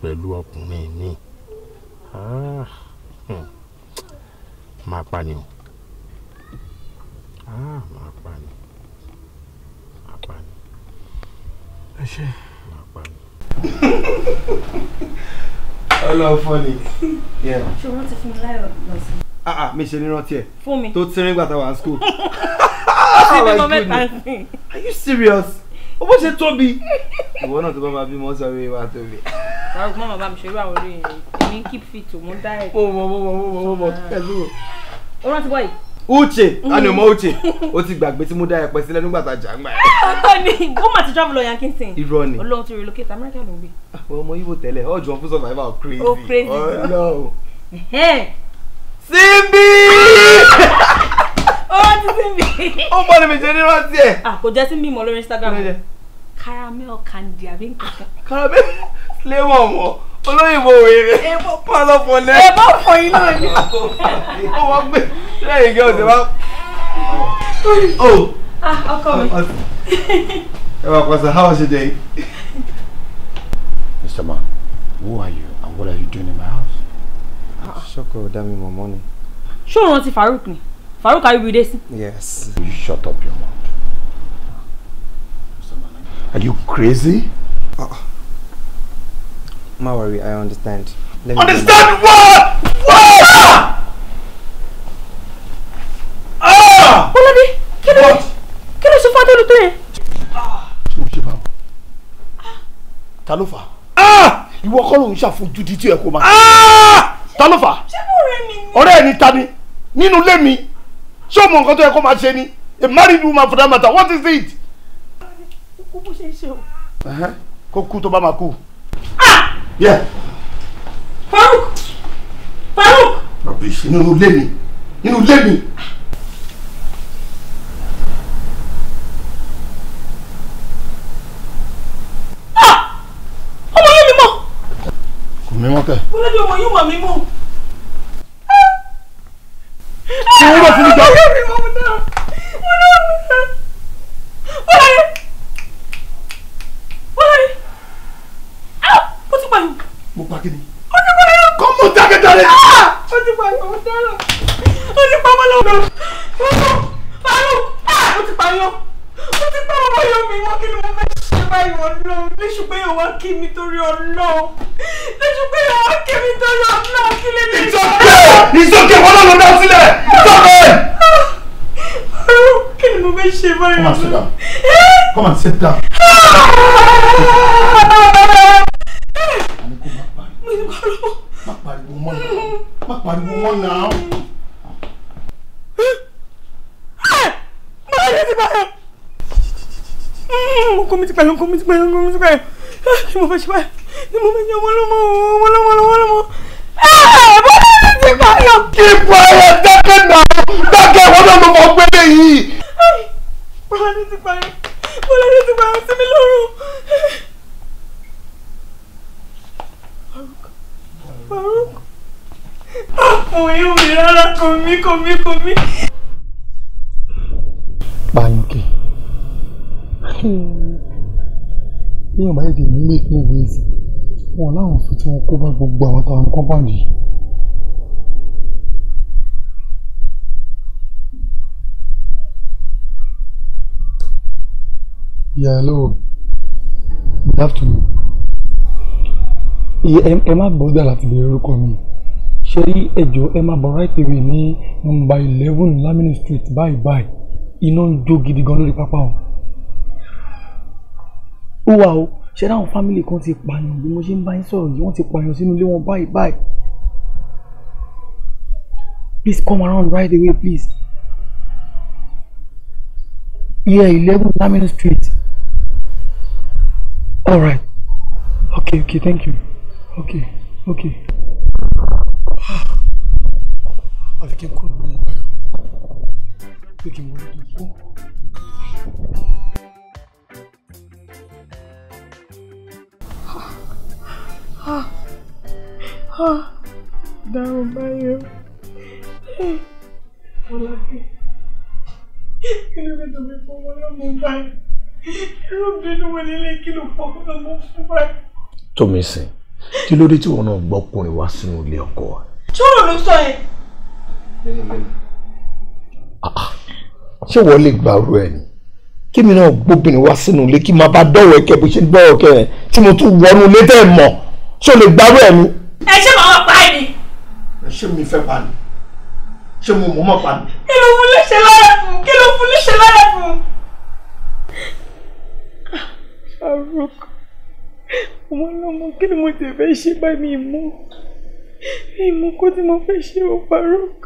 pẹ̀lú ọkùnrin mi máa pa ni o máa pa ni ẹ ṣe máa pa ni. Ọlọ́run funny. Ṣé wọ́n ti fún mi láyọ̀ lọ sí? Mi ṣe ní rántí ẹ̀. Fún mi. Tó ti rìn gbà tá wà ní school. Are you serious? Ó bó ṣe tóbi. Ìwọ náà tó bá máa bímọ sọ wí wá tóbi. Báwo mọ́ bàbá mi ṣe irú àwọn orí yẹn? Èmi keep fit o, mo diet. Mo kẹ́lú. Ó rántí bọ́ yìí. Uche, a ní ọmọ Uche. Ó ti gbàgbé tí mo dá ẹ̀pẹ́ sílẹ̀ nígbà tá a jà ń gbà ẹ̀. Ọ̀tọ̀ ni, ó mà ti travel lọ Yankinson. Irọ́ ni. Olóhùn ti relocate America ló ń gbé. Ọmọ Igbo tẹ́lẹ̀, ọjọ́ fún survivor of crazy. Oh crazy. Oh no. Simbi! Ó rántí Simbi. Ó bọ́ ni mi ṣe ní rántí ẹ̀. Kò jẹ́ Simbi mọ́ lórí Instagram. Caramel candy àbí nǹkan. Caramel flavour mọ́. Olóyìnbó wèrè. Pọ́n lọ fọ náà. Ẹ bá fọ iná ni. Ó wọ́n gbé lẹ́yìn gẹ́ ọ̀sẹ̀ wá. Ọkọ mi. Ẹ wá pàṣẹ, how was your day? Mr. Man, who are you and what are you doing in my house? Ṣọ́kọ̀ dá mi mọ̀ mọ́ ni. Ṣé o rántí Farouk ni? Farouk ayébídé sí. Yes. You shut up your mouth. Mr. Man, are you crazy? Don't worry, I understand. Understand what? What? Bọ́ládé, kí ló ṣe fún Adéolú tó yẹn? Kí ló ṣe báwo? Ta ló fà? Ìwọ kọ́ ló ń ṣàfojúdi tí ẹ kó máa. Ta ló fà? Ṣé mo rẹ̀ mi ni? Ọ̀rẹ́ ẹni ta ni? Nínú ilé mi? Ṣé o mọ nǹkan tó yẹ kó máa ṣe ni? A married woman for that matter, what is it? Kókó bó ṣe ń ṣe o. Kó kú tó bá máa kú. Yeah. Farouk! Rubbish, nínú ilé mi. Nínú ilé mi. Ọmọ yẹn mi mọ̀. Kò mímọ́ kẹ̀. Bọ́ládé ọmọ yẹn wà mí mọ̀. Ṣé wọ́n bá fún mi jọ? Ọmọ yẹn mi mọ̀ mo dára. Bọ́ládé. Ó ti pààyàn. Mo pa kí ni? Ó ti pààyàn. Kọ́ mo dákẹ́dáre. Ó ti pààyàn, mo dára. Ó ti pa ọmọ lọ́wọ́. Farouk! Ó ti pààyàn. Ó ti pa ọmọ yẹn mi mọ́ kí ni mo fẹ́ ṣe báyìí Ọlọ́run. Léṣù pé yóò wá kí mi torí Ọlọ́run. Léṣù pé yóò wá kí mi torí Ọlọ́run. Kí lè lè It's okay! It's okay! Wọ́n náà lọ dá sílẹ̀! It's okay! Farouk, kí ni mo fẹ́ ṣe báyìí Ọlọ́run? Come and sit down. Má pariwo mọ́ náà. Má pariwo mọ́ náà. Bọ́ládé ti pààyàn. Ọkọ mi ti pààyàn, ọkọ mi ti pààyàn, ọkọ mi ti pààyàn. Kí mo fẹ́ ṣe báyìí? Kí mo fẹ́ ṣe ọmọ lọ́mọ? Bọ́ládé ti pààyàn. Keep quiet! Farouk. Mo yóò mi rárá kò mí. Báyọ̀kẹ́. Bí ọba yìí ti make movies, wọn láwọn fi tí wọn kó bá gbogbo àwọn táwọn compound yìí. Yeah, hello. Good afternoon. Ẹ má bọ́dà láti bèèrè orúkọ mi. Ṣé rí ẹjọ́ ẹ má bọ̀ right away ní nọ́mbà 11 Lamini Street báyìí. Iná ń jó gidi gan lórí pápá wọn. Ó wà o, ṣé dáhùn fámìlì kan ti pààyàn bí mo ṣe ń bá yín sọ̀rọ̀ yìí, wọ́n ti pààyàn sínú ilé wọn báyìí. Please come around right away, please. Yeah, 11 Lamini Street. All right. Okay, thank you. Okay. Àfi kí n kúrò lórí ìbáyọ̀. Pé kí n wọlé tó kú. Dáhùn báyọ̀. Ọlábí. Kí ló dé tó fi fọwọ́ lọ́mọ báyìí? Irú bínú wọn nílé kí ló fọwọ́ lọ́mọ fún báyìí? Tomisin, kí ló dé tí wọn náà gbọ́kùnrin wá sínú ilé ọkọ wa? Ṣọ́rọ̀ ló sọ yẹn. Ṣé wọ́n lè gbàrú ẹ̀ ni? Kí mi náà gbóbìnrin wá sínú ilé kí máa bá dọ́wọ́ ẹ̀kẹ́ bó ṣe ń dọ́wọ́ ẹ̀kẹ́ ẹ̀ tí mo tún wọnú ilé tẹ́ ẹ̀ mọ̀. Ṣé o lè gbàrú ẹ̀ ni? Ẹ ṣé màá pa ẹ̀ ni? Ṣé mi fẹ́ pa ni? Ṣé mo mọ̀ pa ni? Kí ló fún léṣe lára fún? Farouk, ọmọ ọlọ́mọ kí ni mo ti fẹ́ ṣe bá mi mú kó tí mo fẹ́ ṣe o Farouk.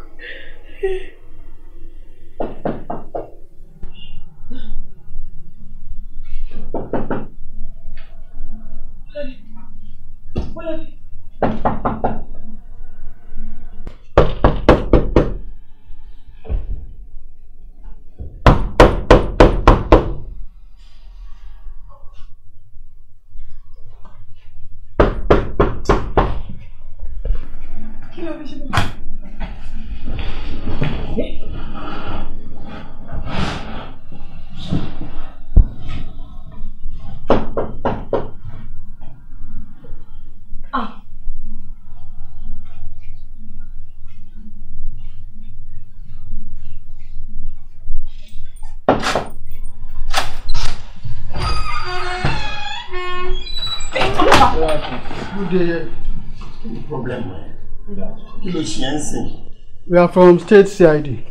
We are from State CID.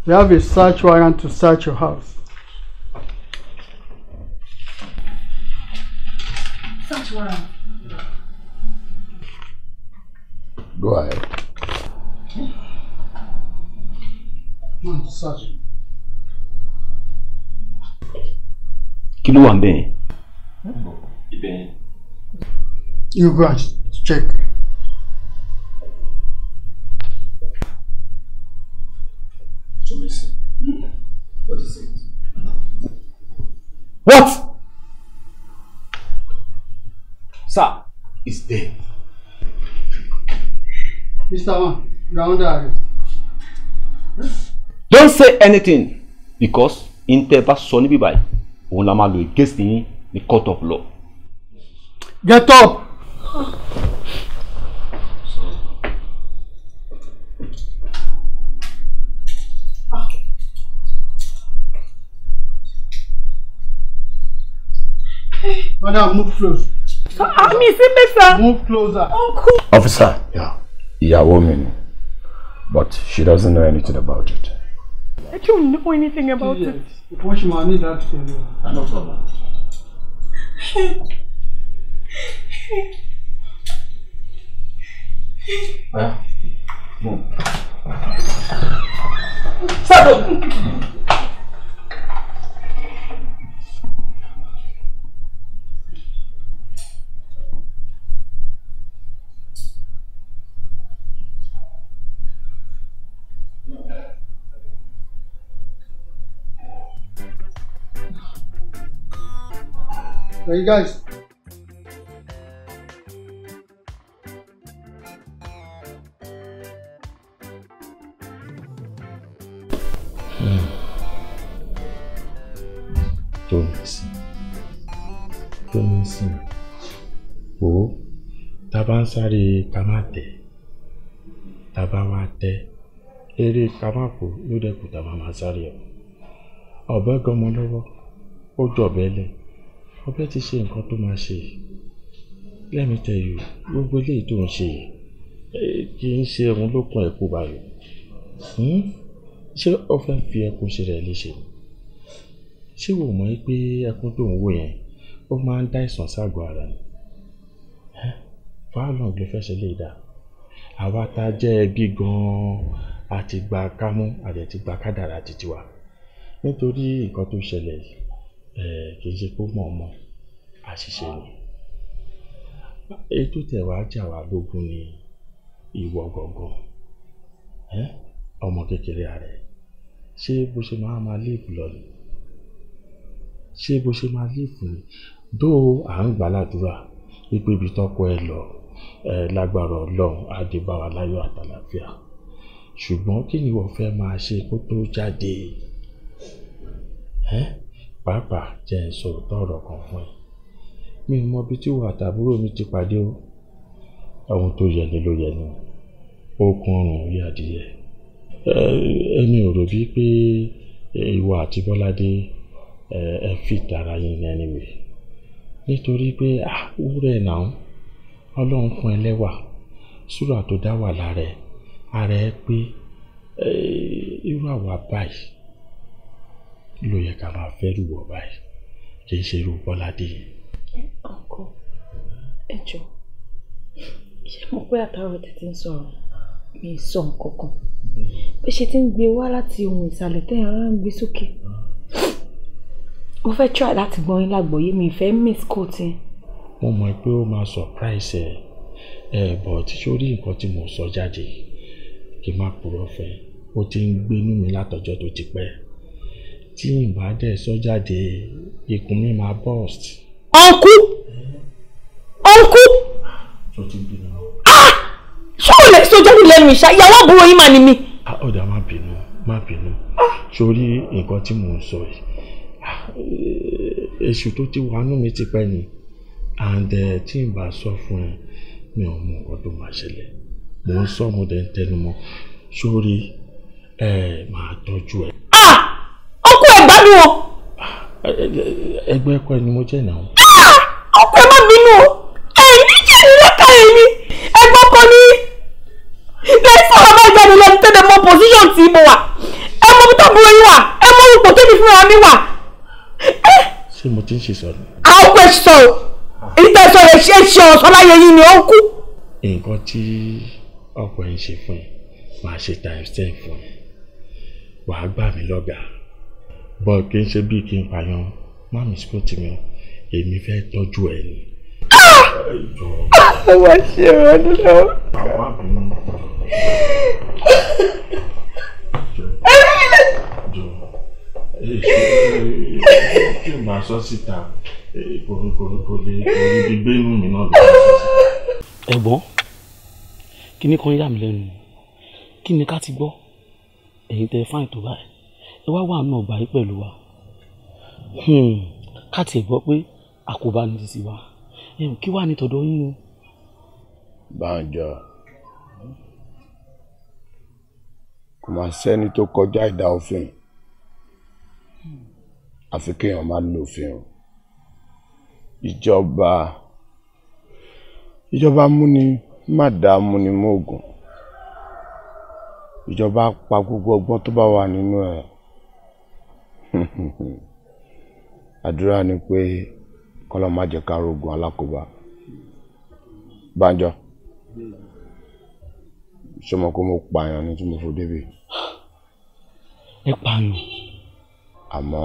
We have a search warrant to search your house. Search warrant? Go ahead. Search. Kí ló wà ńbẹ̀? You go and check. Tomisin, what is it? What? Sir, it's dead. Mr. Man, you are under arrest. Don't say anything because Inteba Sonibi by Onamalu against the court of law. Get up! Madam, move close. Move closer. Officer, ìyàwó mi ni, but she doesn't know anything about it. I don't know anything about it. What you might need that to No problem. Move. Stop! Hey guys. Tomisin o tá bá ń sáré ká má tẹ̀ tá bá wá tẹ̀ eré ká má kú ló dẹ̀ kù tá bá máa sáré ọ̀bẹ gọmọ lọ́wọ́ ó jọ̀bẹ́ lẹ̀ ọ̀bẹ ti ṣe nǹkan tó máa ṣe. Let me tell you, gbogbo eléyìí tó ń ṣe kì í ṣe òun ló kún ẹ̀kú báyìí. Ṣé ó fẹ́ fi ẹkún ṣe rẹ̀ léṣe? Ṣé wò mọ̀ pé ẹkún tó ń wò yẹn ó máa ń dá ìsàn ságọ́ ara ni? Fáwọn ló fẹ́ ṣe lè dá. Àwa tá jẹ́ ẹbí gan-an àti gba kámú àti ti gba kádàrá títí wa. Nítorí nǹkan tó ṣẹlẹ̀ kì í ṣe pé mọ̀ọ́mọ̀ àṣìṣe ni. Ètò tẹ̀wá jà wá lógún ni ìwọ gangan. Ọmọ kékeré ààrẹ ṣé bó ṣe máa léèfù lọ ni? Ṣé bó ṣe máa léèfù ni? Dó à ń gbàládùra wípé ibi tọ́kọ ẹ lọ lágbára Ọlọ́run adébáwa láyọ̀ àtàlàfíà. Ṣùgbọ́n kí ni wọ́n fẹ́ máa ṣe kó tó jáde? Pàápàá jẹ́ ń sọ òótọ́ kan fún ẹ. Mi ò mọ bí tí wà tàbúrò mi ti pàdé o. Ohun tó yẹ ni ló yẹ ni. Okun ọrùn orí adìyẹ. Èmi ò rò bí pé ìwọ àti Bọ́ládé ẹ fi tara yín ní anyway. Nítorí pé wúrẹ̀ náà Ọlọ́run fún ẹ lẹ́wà. Súrà tó dá wà lára ẹ. Ara ẹ pé irú àwa báyìí ló yẹ ká máa fẹ́ rúwọ̀ báyìí. Kì í ṣe irú Bọ́ládé. Ọkọ, ẹ jọ̀ọ́, ṣé mo pé àtàrà tètè ń sọ̀rọ̀ mi sọ nǹkan kan bí ṣe ti ń gbé wá láti ohun ìsàlẹ̀ tẹ́yìn ara ń gbé sókè. Mo fẹ́ try láti gbọ́ yín lágbọ̀ọ́yé mi ìfẹ́ miss coating. Mo mọ̀ pé ó máa surprise but sórí nǹkan tí mo sọ jáde kí n má purọ́ fẹ́ ó ti ń gbénú mi látọjọ́ tó ti pẹ́. Tí n bá dẹ̀ sọ jáde ikùn mi máa burst. Ọ̀nkú! Ṣé o lè sọ jáde lẹ́nu ìṣá? Ìyàwó àbúrò yín mà ni mi. Ọ̀dà má bínú. Sórí nǹkan tí mò ń sọ yìí. Èṣù tó ti wà nú mi ti pẹ́ ni. And tí n bá sọ fún ẹ, mi ò mọ nǹkan tó máa ṣẹlẹ̀. Mò ń sọ mo dẹ̀ ń tẹnu mọ́. Sórí máa tọ́jú ẹ. Ọkọ ẹ̀ gbádùn o. Ẹgbẹ́ ẹ̀kọ́ ẹni mo jẹ́ náà. Ọkọ ẹ̀ má bínú o. Ẹ̀yin jẹ́ ìlẹ́ka ẹ̀mí. Ẹgbọ́n kan ní. Lẹ́yìn sọ̀rọ̀ bá jáde lẹ́nu tẹ́lẹ̀ mọ position tí mo wà. Ẹ mọ bí tábúrò yín wà. Ẹ mọ ipò tẹ́mi fúnra mi wà. Ṣé mo ti ń ṣe sọ̀rọ̀? Àwọn ọkọ ẹ̀ sọ̀rọ̀. Ìtẹ̀sọ̀ rẹ̀ ṣe ọ̀sán láyé yín ni ó kú. Nǹkan tí ọkọ ẹ̀ ń ṣe fún ẹ máa ṣe times 10 fún ẹ. Wàá gbà mí lọ́gàá. Bọ́ kì í ṣe bí kí n pààyàn má mi sùkúl tì mí o. Èmi fẹ́ tọ́jú ẹ ni. Wá ṣe ìrọ̀lẹ́ lọ. Àwọn àbínú. Kí n máa sọ síta kò lè gbé inú mi náà lọ sọ síta. Ẹ̀gbọ́n, kí ni kan yà mí lẹ́nu? Kí ni ká ti gbọ́? Ẹ̀yin tẹ́ fáìn tó báyìí. Ẹ wá wà náà báyìí pẹ̀lú wa. Ká tiẹ̀ gbọ́ pé àkóbá ní títí wa. Kí wà ní tọ̀dọ̀ yín o? Bánjọ, kò máa sẹ́ni tó kọjá ìdá òfin àfi kéèyàn má lòfin o. Ìjọba múni má dá múni mọ́ọ̀gùn. Ìjọba pa gbogbo ọgbọ́n tó bá wà nínú ẹ̀. Àdúrà ni pé kọ́lọ́ má jẹ́ ká rogun alákòóbá. Bánjọ, ṣé mo kó mo pààyàn ní tí mo fò débi? Ẹ pààyàn. Àmọ́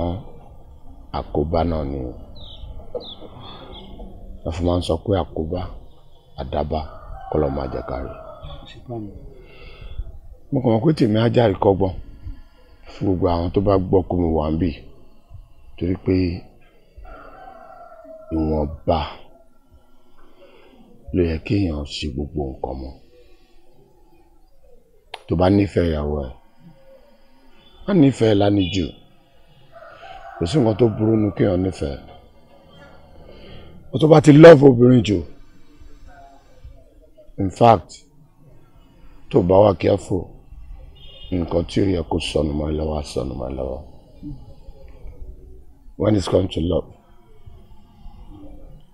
àkóbá náà ni wọ́n fi máa ń sọ pé àkóbá àdábá kọ́lọ́ má jẹ́ ká rí. Mo kàn mọ̀ pé tèmi á járe kọ́gbọ́n fún gbogbo àwọn tó bá gbọ́ kó mo wà ń bì torí pé ìwọ̀nba ló yẹ kéèyàn ṣe gbogbo nǹkan mọ́. Tó bá nífẹ̀ẹ́ ìyàwó ẹ̀ má nífẹ̀ẹ́ lánìjù kò sí nǹkan tó burú nu kéèyàn nífẹ̀ẹ́ o tó bá ti love obìnrin jù in fact tó bá wà careful nǹkan tí ó yẹ kó sọnù mọ́ lọ́wọ́ sọnù mọ́ lọ́wọ́ when it's come to love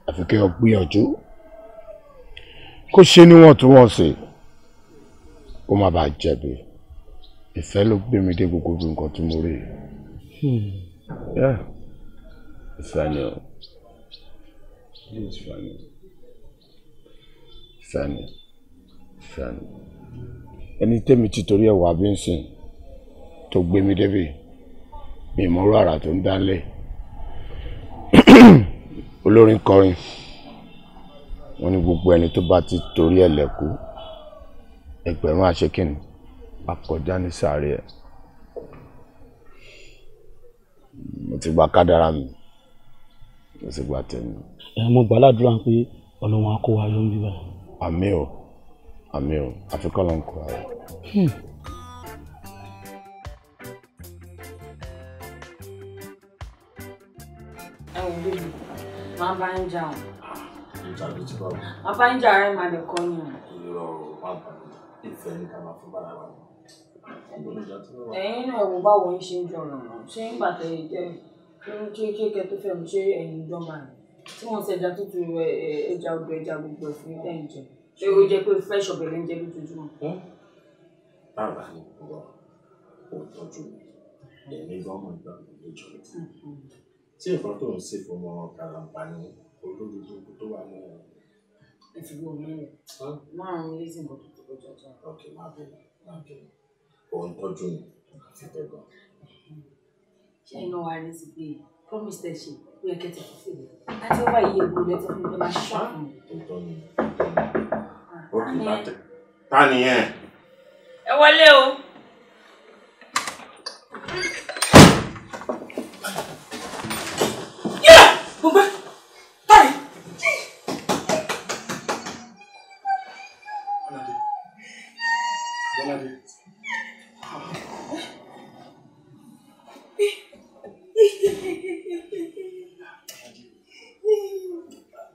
àfi kéèyàn gbìyànjú kó ṣe níwọ̀ntúnwọ̀nsì kó má bàa jẹ̀bi ìfẹ́ ló gbé mi dé gbogbo nǹkan tí mo rí ìfẹ́ ni o ìfẹ́ ni ẹni tẹ́mi ti torí ẹ̀ wá bí ń sìn tó gbé mi débi mi ìmọ̀rú àrà tó ń dálé olórin kọrin wọ́n ní gbogbo ẹni tó bá ti torí ẹ̀ lẹ́kú ẹgbẹ̀rún àṣekínì akọjá ní sàárè ẹ̀ mo ti gba kádàrá mi mo ti gba tèmi. mo gbàládùra pé Ọlọ́run á kó wa yọ níbí báyìí. àmín o àfikún Ọlọ́run kó wa yọ. ẹ̀wọ̀n bíbí máa bá ń jà ọ́ máa bá ń jà ara ẹ̀ máa lè kọ́ ni. ìfẹ́ ní ká máa fún bára wa. ẹ̀yin náà wo báwo ń ṣe ń jọ ọ̀nà ṣé ń gbàtẹ́ jẹ́ kéékèèké tó fẹ́ mi ṣé ẹ̀yin ìjọba rẹ̀ tí wọ́n ṣe ẹja tútù ẹja odò ẹja gbogbo ẹ̀fún ẹ̀yìn jẹ ṣé ó jẹ́ pé fresh ọbẹ̀ lẹ́ ń jẹ lójoojúmọ́. báwa ni ìwọ ò tọ́jú mi ẹ̀mí gọ́ọ̀mù ìgbà lójó tí nǹkan tó ń ṣe fún ọmọ kàlàǹpà ní olórí gbogbo tó wà ní ẹ̀rọ. ẹ fi gbọ́ mi rẹ̀ márùn-ún létí nǹkan tó tó jọjọ. ok má bẹ̀rẹ̀ òun tọ́jú mi àti tẹ́gbọ̀n. ṣé iná wa rí sí pé promise tẹ ṣe ó yẹ kẹ́ tẹ fífi rẹ̀ láti wá iye ìgbò lẹ́tọ̀ fún mi máa ṣọ́ fún mi. ok láti ta nìyẹn. ẹ wọlé o. Bùnbẹ́ táyì. Bọ́ládé.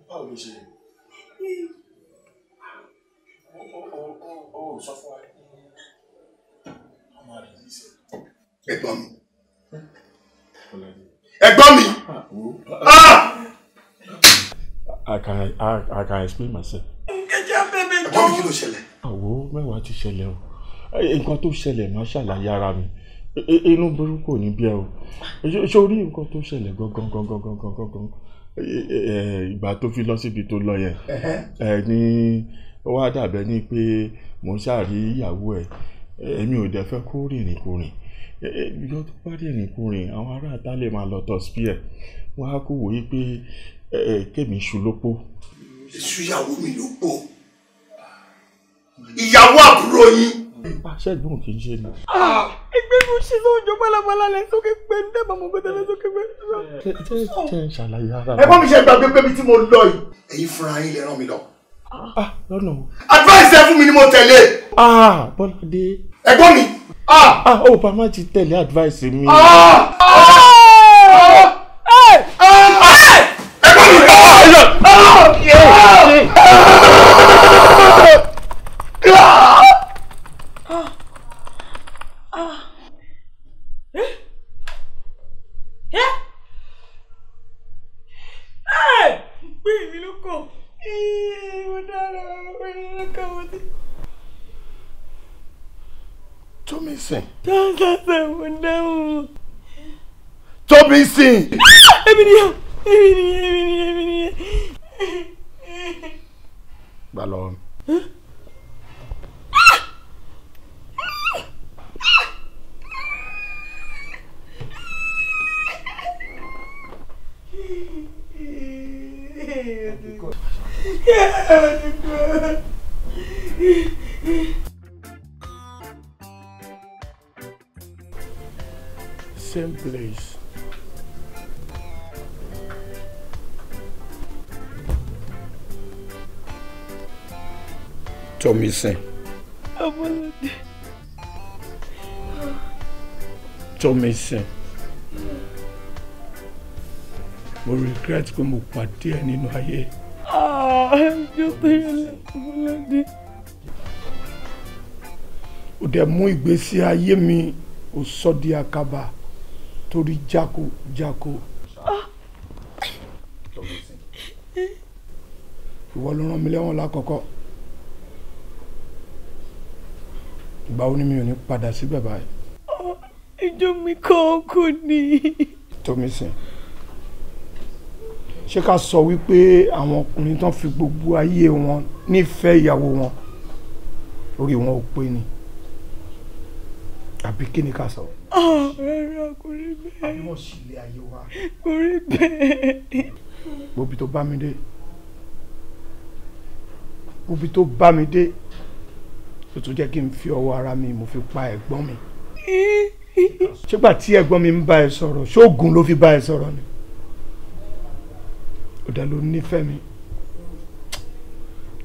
Báwo ló ṣe? Ó sọ fún wa. Ọmọ rẹ̀ yìí ṣe. Ẹ̀gbọ́n mi. Ẹ̀gbọ́n mi. I can explain myself. Ẹ̀gbọ́n mi kí ló ṣẹlẹ̀? Àwo mẹ́wàá ti ṣẹlẹ̀ o. Nǹkan tó ṣẹlẹ̀ máa ṣàlàyé ara mi. Inú burúkú ò ní bí ẹ o. Ṣé o rí nǹkan tó ṣẹlẹ̀ gangan? Ìgbà tó fi lọ síbi tó lọ yẹn. Ní ó wá dàbẹ́ ní pé mo ṣàrí ìyàwó ẹ̀. Èmi ò dẹ̀ fẹ́ kó rìnrìn kúrìn. Ìjọ tó bá rìnrìn kúrìn àwọn ará àtà lè máa lọ tọ̀ spear. Wọ́n á kó wòye pé kémi ṣu lópó. Èṣù ìyàwó mi ló pọ̀. Ìyàwó àbúrò yín. Ṣẹ́gun kì í ṣe ni. Ẹgbẹ́ mi ò ṣe tó ń jọ bálabàlà lẹ sókè pé ń dẹ́gbà mọ́ gbẹ́dẹ́ lẹ sókè pé. Jẹ́ ṣàlàyé ara mi. Ẹ̀gbọ́n mi ṣe gbàgbé pé mi tí mo lọ yìí. Ẹ̀yin fúnra yín lè rán mi lọ. Lọ́nà o. Advice ẹ fún mi ni mo tẹ̀lé. Bọ́ládé. Ẹ̀gbọ́n mi. Ó bá má ti tẹ̀lé advice mi. Tomisin. Tomisin. Èmi ni. Gbà lọ. Same place. Tomisin. Tomisin. mo regret pé mo pàdé ẹ nínú ayé. ẹjọ́ tó yẹ lọ́dẹ. ó dẹ̀ mú ìgbésí ayé mi ó sọ di àkàbà torí jákòjákò. ìwọ ló rán mi lẹ́wọ̀n lákọ̀ọ́kọ́. ìgbà wo ni mi ò ní padà síbẹ̀ báyìí. ìjọ mi kan kò ní. Tomisin, ṣé ká sọ wípé àwọn ọkùnrin tán fi gbogbo ayé wọn nífẹ̀ẹ́ ìyàwó wọn orí wọn ò pé ni àbí kí ni ká sọ. rárá kò rí bẹ́ẹ̀. àbí wọ́n sì lé ayé wa. kò rí bẹ́ẹ̀. gbòbí tó bá mi dé gbòbí tó bá mi dé ó tún jẹ́ kí n fi ọwọ́ ara mi mo fi pa ẹ̀gbọ́n mi. ṣégbà tí ẹ̀gbọ́n mi ń bá ẹ sọ̀rọ̀ ṣóògùn ló fi bá ẹ sọ̀rọ̀ ni ó dá ló nífẹ̀ẹ́ mi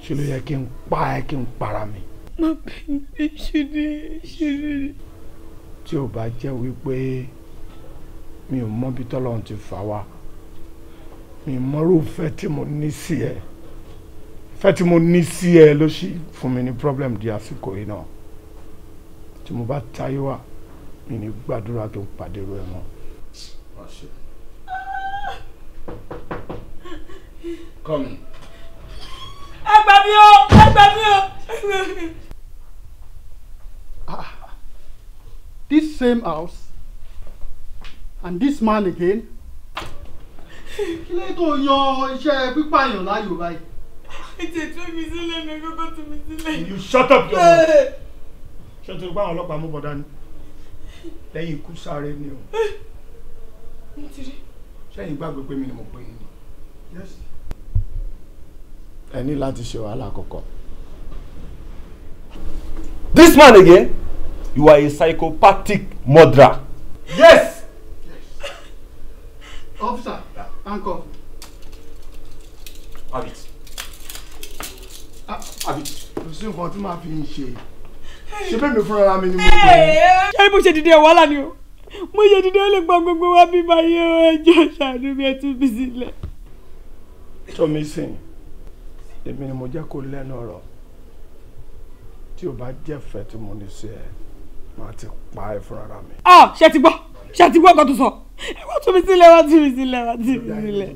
ṣe ló yẹ kí n pa ẹ kí n para mi. má bẹ́ẹ̀ ṣe. tí ò bá jẹ́ wípé mi ò mọ bí tọ́lọ́run ti fà wá mi mọ́rú ìfẹ́ tí mo ní sí ẹ ìfẹ́ tí mo ní sí ẹ ló sì fún mi ní problem di àsìkò yìí náà tí mo bá táyé wá mi ní gbàdúrà kí n pàdé ru ẹ mọ́. Come. Ẹ gbà mí o, ẹ gbà mí o. This same house and this man again. Kí ló tó yan iṣẹ́ pípààyàn láyò báyìí? Ètò ìtú mi sílẹ̀ ní kókó tú mi sílẹ̀. You shut up your mouth. Ṣé o ti gbọ́ àwọn ọlọ́pàá mú bọ̀dá ni? Lẹ́yìn ikú sáré ni o. Ṣẹ́yìn gbàgbé pé mi ni mo pè é ni. Yes. Ẹ ní láti ṣe wàhálà àkọ́kọ́. This man again, you are a psychopathic murderer. Yes. Officer, handcuff. Have it. Have it. Kò sí nǹkan tí màá fi ń ṣe. Ṣé bẹ́ẹ̀ mi fúnra mi ni mo pè é? Ṣé bó ṣe dìde wàhálà ni o? Mo ṣe dìde ó lè gba gbogbo wa bí báyé o, ẹjọ́ ṣàánú mi ẹ tú mi sílẹ̀. Tomisin, èmi ni mo jẹ́ kó lẹ́nu ọ̀rọ̀. Tí o bá jẹ́ fẹ́ tí mo ní sí ẹ, màá ti pa ẹ fúnra mi. Ṣé ti gbọ́? Ṣé ti gbọ́ nǹkan tó sọ? Ẹ wá tú mi sílẹ̀, wá tú mi sílẹ̀, wá tú mi sílẹ̀.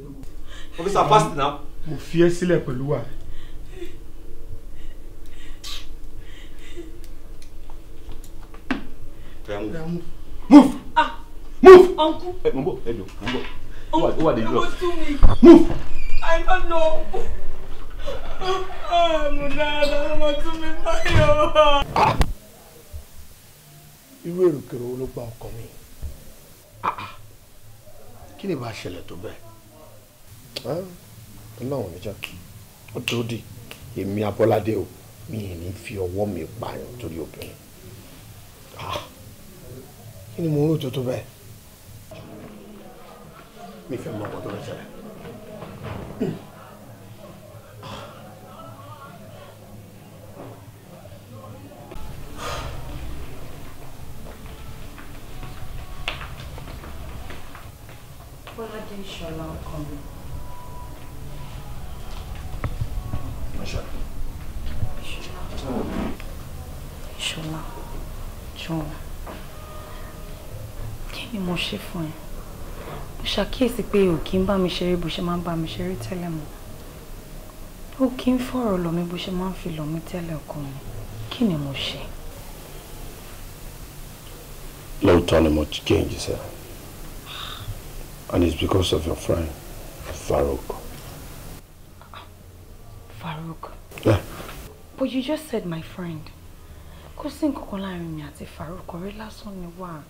Officer, fast now. Mo fi ẹ́ sílẹ̀ pẹ̀lú wa. Move. Move. Move. Uncle. Mumbo, hello. Mumbo. Uncle, What did you do? Move. I don't know. Mo dáadáa, mo tún mi báyọ̀. Irú èròkèrò wo ló gba ọkọ mi? Kí ni bá ṣẹlẹ̀ tó bẹ́ẹ̀? Ọlọ́run níjà. Ó tó di èmi Abọ́ládé o, mi ì ní fi ọwọ́ mi pààyàn torí obìnrin. Kí ni mo rò tó tó bẹ́ẹ̀? Mi fẹ́ mọ ọkọ tó ń ṣẹlẹ̀. Bọ́ládé Ìṣọ̀lá ọkọ mi. Ìṣọ̀lá, jọ̀ọ́. Kí ni mo ṣe fún ẹ? Mo ṣàkíyèsí pé o kì í bá mi ṣeré bó ṣe máa ń bá mi ṣeré tẹ́lẹ̀ mọ́. O kì í fọ̀rọ̀ lọ̀ mí bó ṣe máa ń fi lọ̀ mí tẹ́lẹ̀ ọkọ mi. Kí ni mo ṣe? Lóòótọ́ ni mo ti change sir. And it's because of your friend, Farouk. Farouk? Yeah. But you just said my friend. Kò sí nǹkan kan láàrin mi àti Farouk, ọ̀rẹ́ lásán ni wá.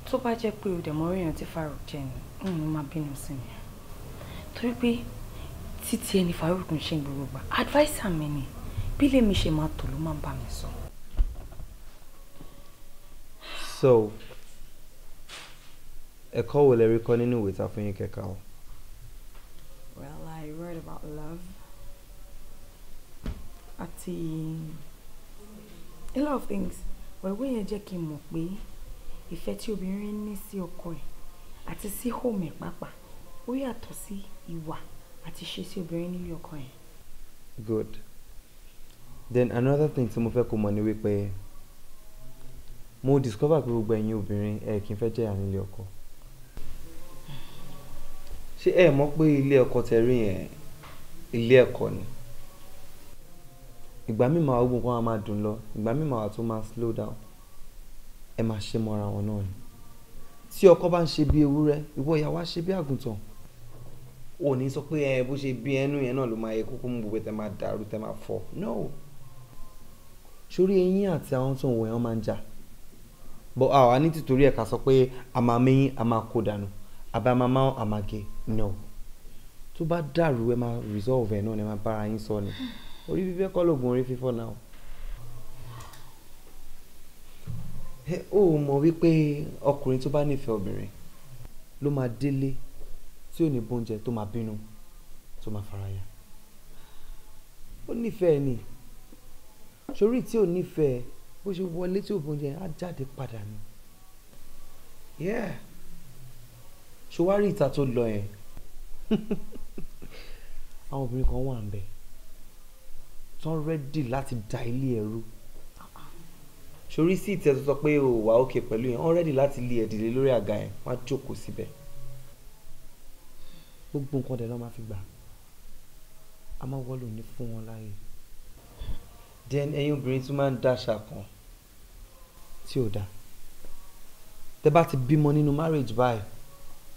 Tó bá jẹ́ pé o dẹ̀ mọ̀ orí èèyàn tí Farouk jẹ́ ni, mo máa bínú sí mi. Torí pé títí ẹni Farouk ń ṣe gbogbo gbà. Adviser mi ni, bí lèmi ṣe máa tò ló máa ń bá mi sọ. So, ẹ̀kọ́ wo lẹ rí kọ́ nínú ìwé tá fún yín kẹ́ka o? Well, I read about love. Àti a lot of things. But ìwé yẹn jẹ́ kí n mọ̀ pé ìfẹ́ tí obìnrin ní sí ọkọ ẹ̀ àti sí home ẹ̀ pàápàá ó yàtọ̀ sí ìwà àti ṣe sí obìnrin nílé ọkọ ẹ̀. Good. Then another thing tí mo fẹ́ kó mọ̀ ni wípé mo discover pé gbogbo ẹ̀yin obìnrin ẹ kì í fẹ́ jẹ́yà nílé ọkọ. Ṣé ẹ mọ̀ pé ilé ọkọ tẹ́ rí yẹn ilé ẹ̀kọ́ ni? Ìgbà míì máa gbogbo nǹkan máa dùn lọ, ìgbà míì máa tó máa slow down. Ẹ máa ṣe mọ́ra wọn náà ni. Tí ọkọ bá ń ṣe bí ewúrẹ́, ìwọ ìyàwó á ṣe bí àgùntàn. Ò ní sọ pé bó ṣe bí ẹnu yẹn náà ló máa yẹ kókó mú gbogbo tẹ máa dàrú tẹ máa fọ́. No. Sórí eyín àti àwọn tó ń wọ̀ yẹn máa ń jà. But àwa ní tìtorí ẹ̀ ká sọ pé a máa mẹ́yìn a máa kó dànù àbí a máa máa a máa gé. No. Tó bá dàrú ẹ máa resolve ẹ̀ náà ni ẹ máa bára yín sọ ni. Orí fífẹ́ kọ́ lóògùn orí fífọ́ náà. Ó mọ̀ wípé ọkùnrin tó bá nífẹ̀ẹ́ obìnrin ló máa délé tí ò ní bóúnjẹ tó máa bínú tó máa faraya. Ó nífẹ̀ẹ́ ni. Sórí tí ò nífẹ̀ẹ́ bó ṣe wọlé tí ò bóúnjẹ á jáde padà ni. Yeah. Ṣòwárí ìta tó lọ yẹn. Àwọn obìnrin kan wà ń bẹ̀ tán rẹ́dì láti da ilé ẹrú. Sórí sí ìtẹ́ tó sọ pé o wà òkè pẹ̀lú yẹn wọ́n rẹ́dì láti lé ẹ̀dìlé lórí àga yẹn wọ́n á jókòó síbẹ̀. Gbogbo nǹkan dẹ̀ ló máa fi gbà. A máa wọ́lò ní fún wọn láàyè. Then ẹ̀yin obìnrin tún máa ń dáṣà kan tí ò dáa. Tẹ́ bá ti bímọ nínú marriage báyìí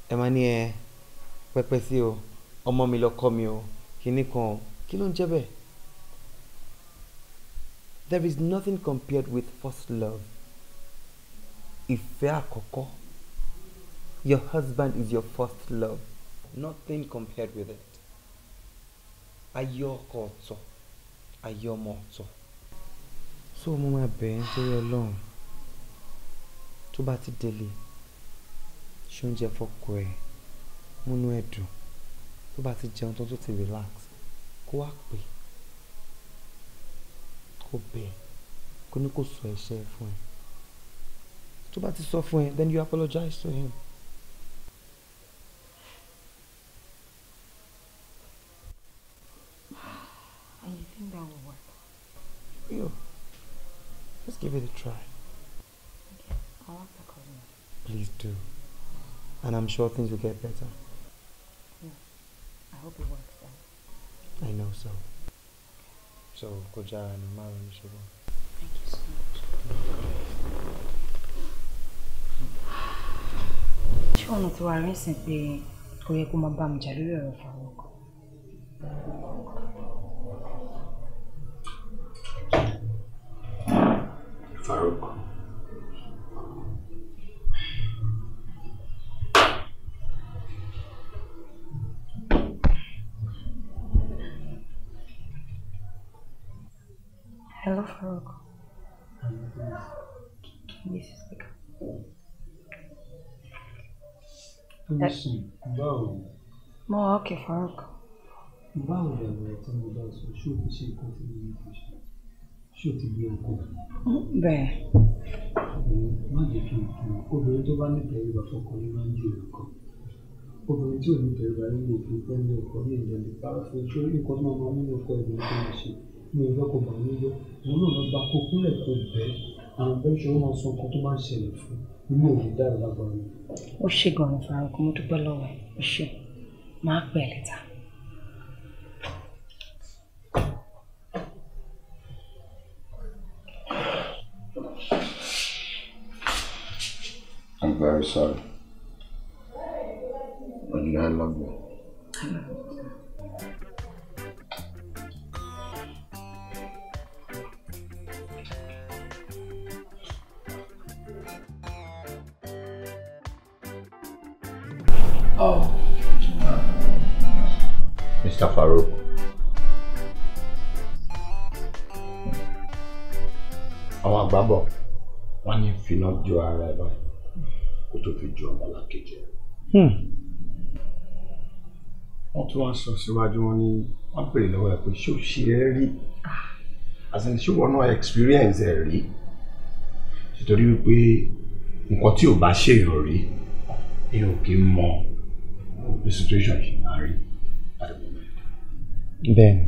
ẹ máa ní pẹpẹ sí o ọmọ mi lọkọ mi o kíní kan o kí ló ń jẹ́ bẹ́ẹ̀? There is nothing compared with first love. Ife Akoko. Your husband is your first love. Nothing compared with it. Ayé ọkọ ọ̀tọ̀, ayé ọmọ ọ̀tọ̀. So mo máa bẹ̀ ẹ́ nítorí Ọlọ́run tó bá ti délé ṣe oúnjẹ fọ́kọ ẹ̀ múnú ẹ̀ dùn tó bá ti jẹun tó ti relax kó wá pè kó bẹ̀ kó ní kó sọ ẹ̀ṣẹ̀ fún ẹ tó bá ti sọ fún ẹ then you apologize to him. And you think that will work? Yeah. Let's give it a try. Okay, I'll ask the cousin. Please do. And I'm sure things will get better. Yeah, I hope it works then. I know so. So, Kojara and Mara and Sugar. Thank you so much. Ṣé ọ̀nà tí wàá rí sìn pé kò yẹ kó máa bá mi jà lórí ọ̀rọ̀ Farouk? Farouk. Hello, Farouk. This is speaker. Tomisin, báwo? Mo wà okay, Farouk. Báwo lè wọ̀ tí mo bá sọ ṣé o ti ṣe nǹkan tí mo ní kí n ṣe? Ṣé o ti gbé ọkọ? Bẹ́ẹ̀. Má jẹ́ kí n tún obìnrin tó bá nífẹ̀ẹ́ ìgbà fọkàn ní máa ń jù ọkọ. Obìnrin tí ò nífẹ̀ẹ́ ìgbà yìí lè fi pẹ́ ní ọkọ ní ìjọba ìpárá fún ṣé nǹkan tó máa mú ọkọ ìlú tó máa ṣe ní ìjọ kò bá níjọ. Òun náà lọ gba kó kúnlẹ̀ kó bẹ́ẹ̀ àwọn bẹ́ẹ̀ ṣe wọ́n máa sọ nǹkan tó máa ń ṣẹlẹ̀ fún inú òní dára lágbára mi. Ó ṣe gan-an Farouk, mo dúpẹ́ lọ́wọ́ ẹ̀. Ó ṣe. Máa pẹ́ lẹ́tà. I'm very sorry. But I love you. Oh. Mr. Farouk. Àwọn àgbà bọ̀ wọ́n ní finá jó ara ẹ̀ báyìí kó tó fi jó ọmọlàkejì ẹ̀. Wọ́n tún wá sọ síwájú wọn ní wọ́n pèrè lọ́wọ́ ẹ̀ pé ṣé ó ṣe é rí àti ṣé wọ́n náà experience ẹ̀ rí nítorí wípé nǹkan tí ò bá ṣèyàn rí èèyàn ò kí ń mọ the situation ṣe máa rí at the moment. Bẹ́ẹ̀ni.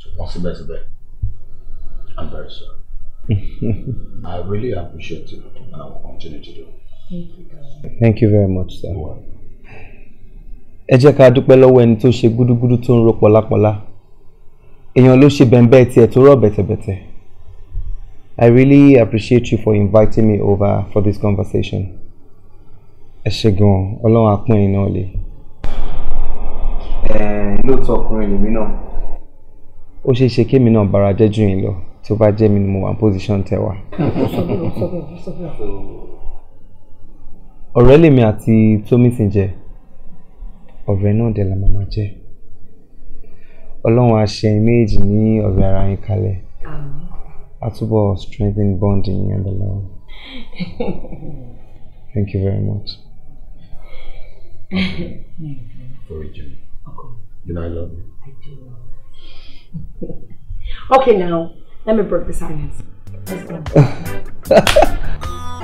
ṣùgbọ́n síbẹ̀síbẹ̀ I'm very sorry. I really appreciate you and I will continue to do. Thank you very much, sir. Ẹ jẹ́ ká dúpẹ́ lọ́wọ́ ẹni tó ṣe gúdúgúdú tó ń ro pọ̀lápọ̀lá. Èèyàn ló ṣe bẹ̀m̀bẹ̀ tiẹ̀ tó rọ̀ bẹ̀tẹ̀bẹ̀tẹ̀. I really appreciate you for inviting me over for this conversation. Ẹ ṣé gan-an, Ọlọ́run á pọ́n yín náà lé. Lóòótọ́ ọkùnrin lèmi náà. Ó ṣeé ṣe kémi náà bára jẹ́ jù yín lọ tó bá jẹ́ mi ni mo wà position tẹ́ wà. Ọ̀rẹ́ lèmi àti Tomisin jẹ́. Ọ̀rẹ́ náà dẹ̀ la màmá jẹ́. Ọlọ́run á ṣe méjì ní ọ̀rẹ́ ara yín kalẹ̀. Á túbọ̀ strengthen bonding and the love. Thank you very much. Forgive me. You know I love you. I do. Okay, now let me break the silence. Let's go.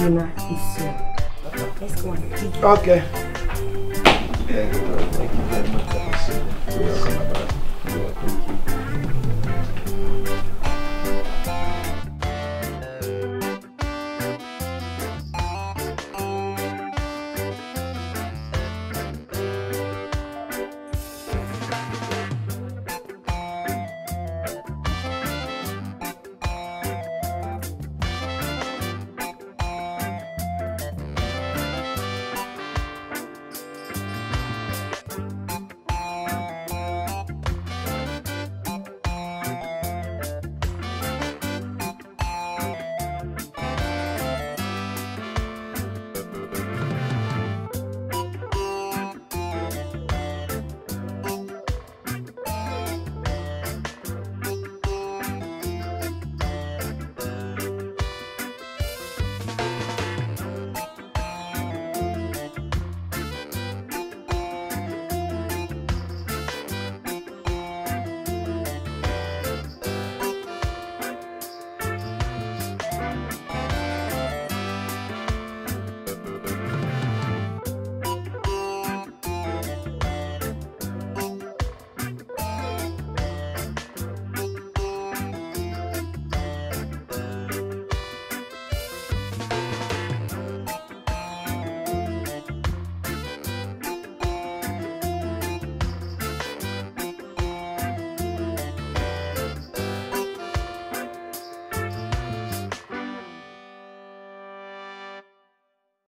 Luna is so. Let's go on. Okay. Thank you.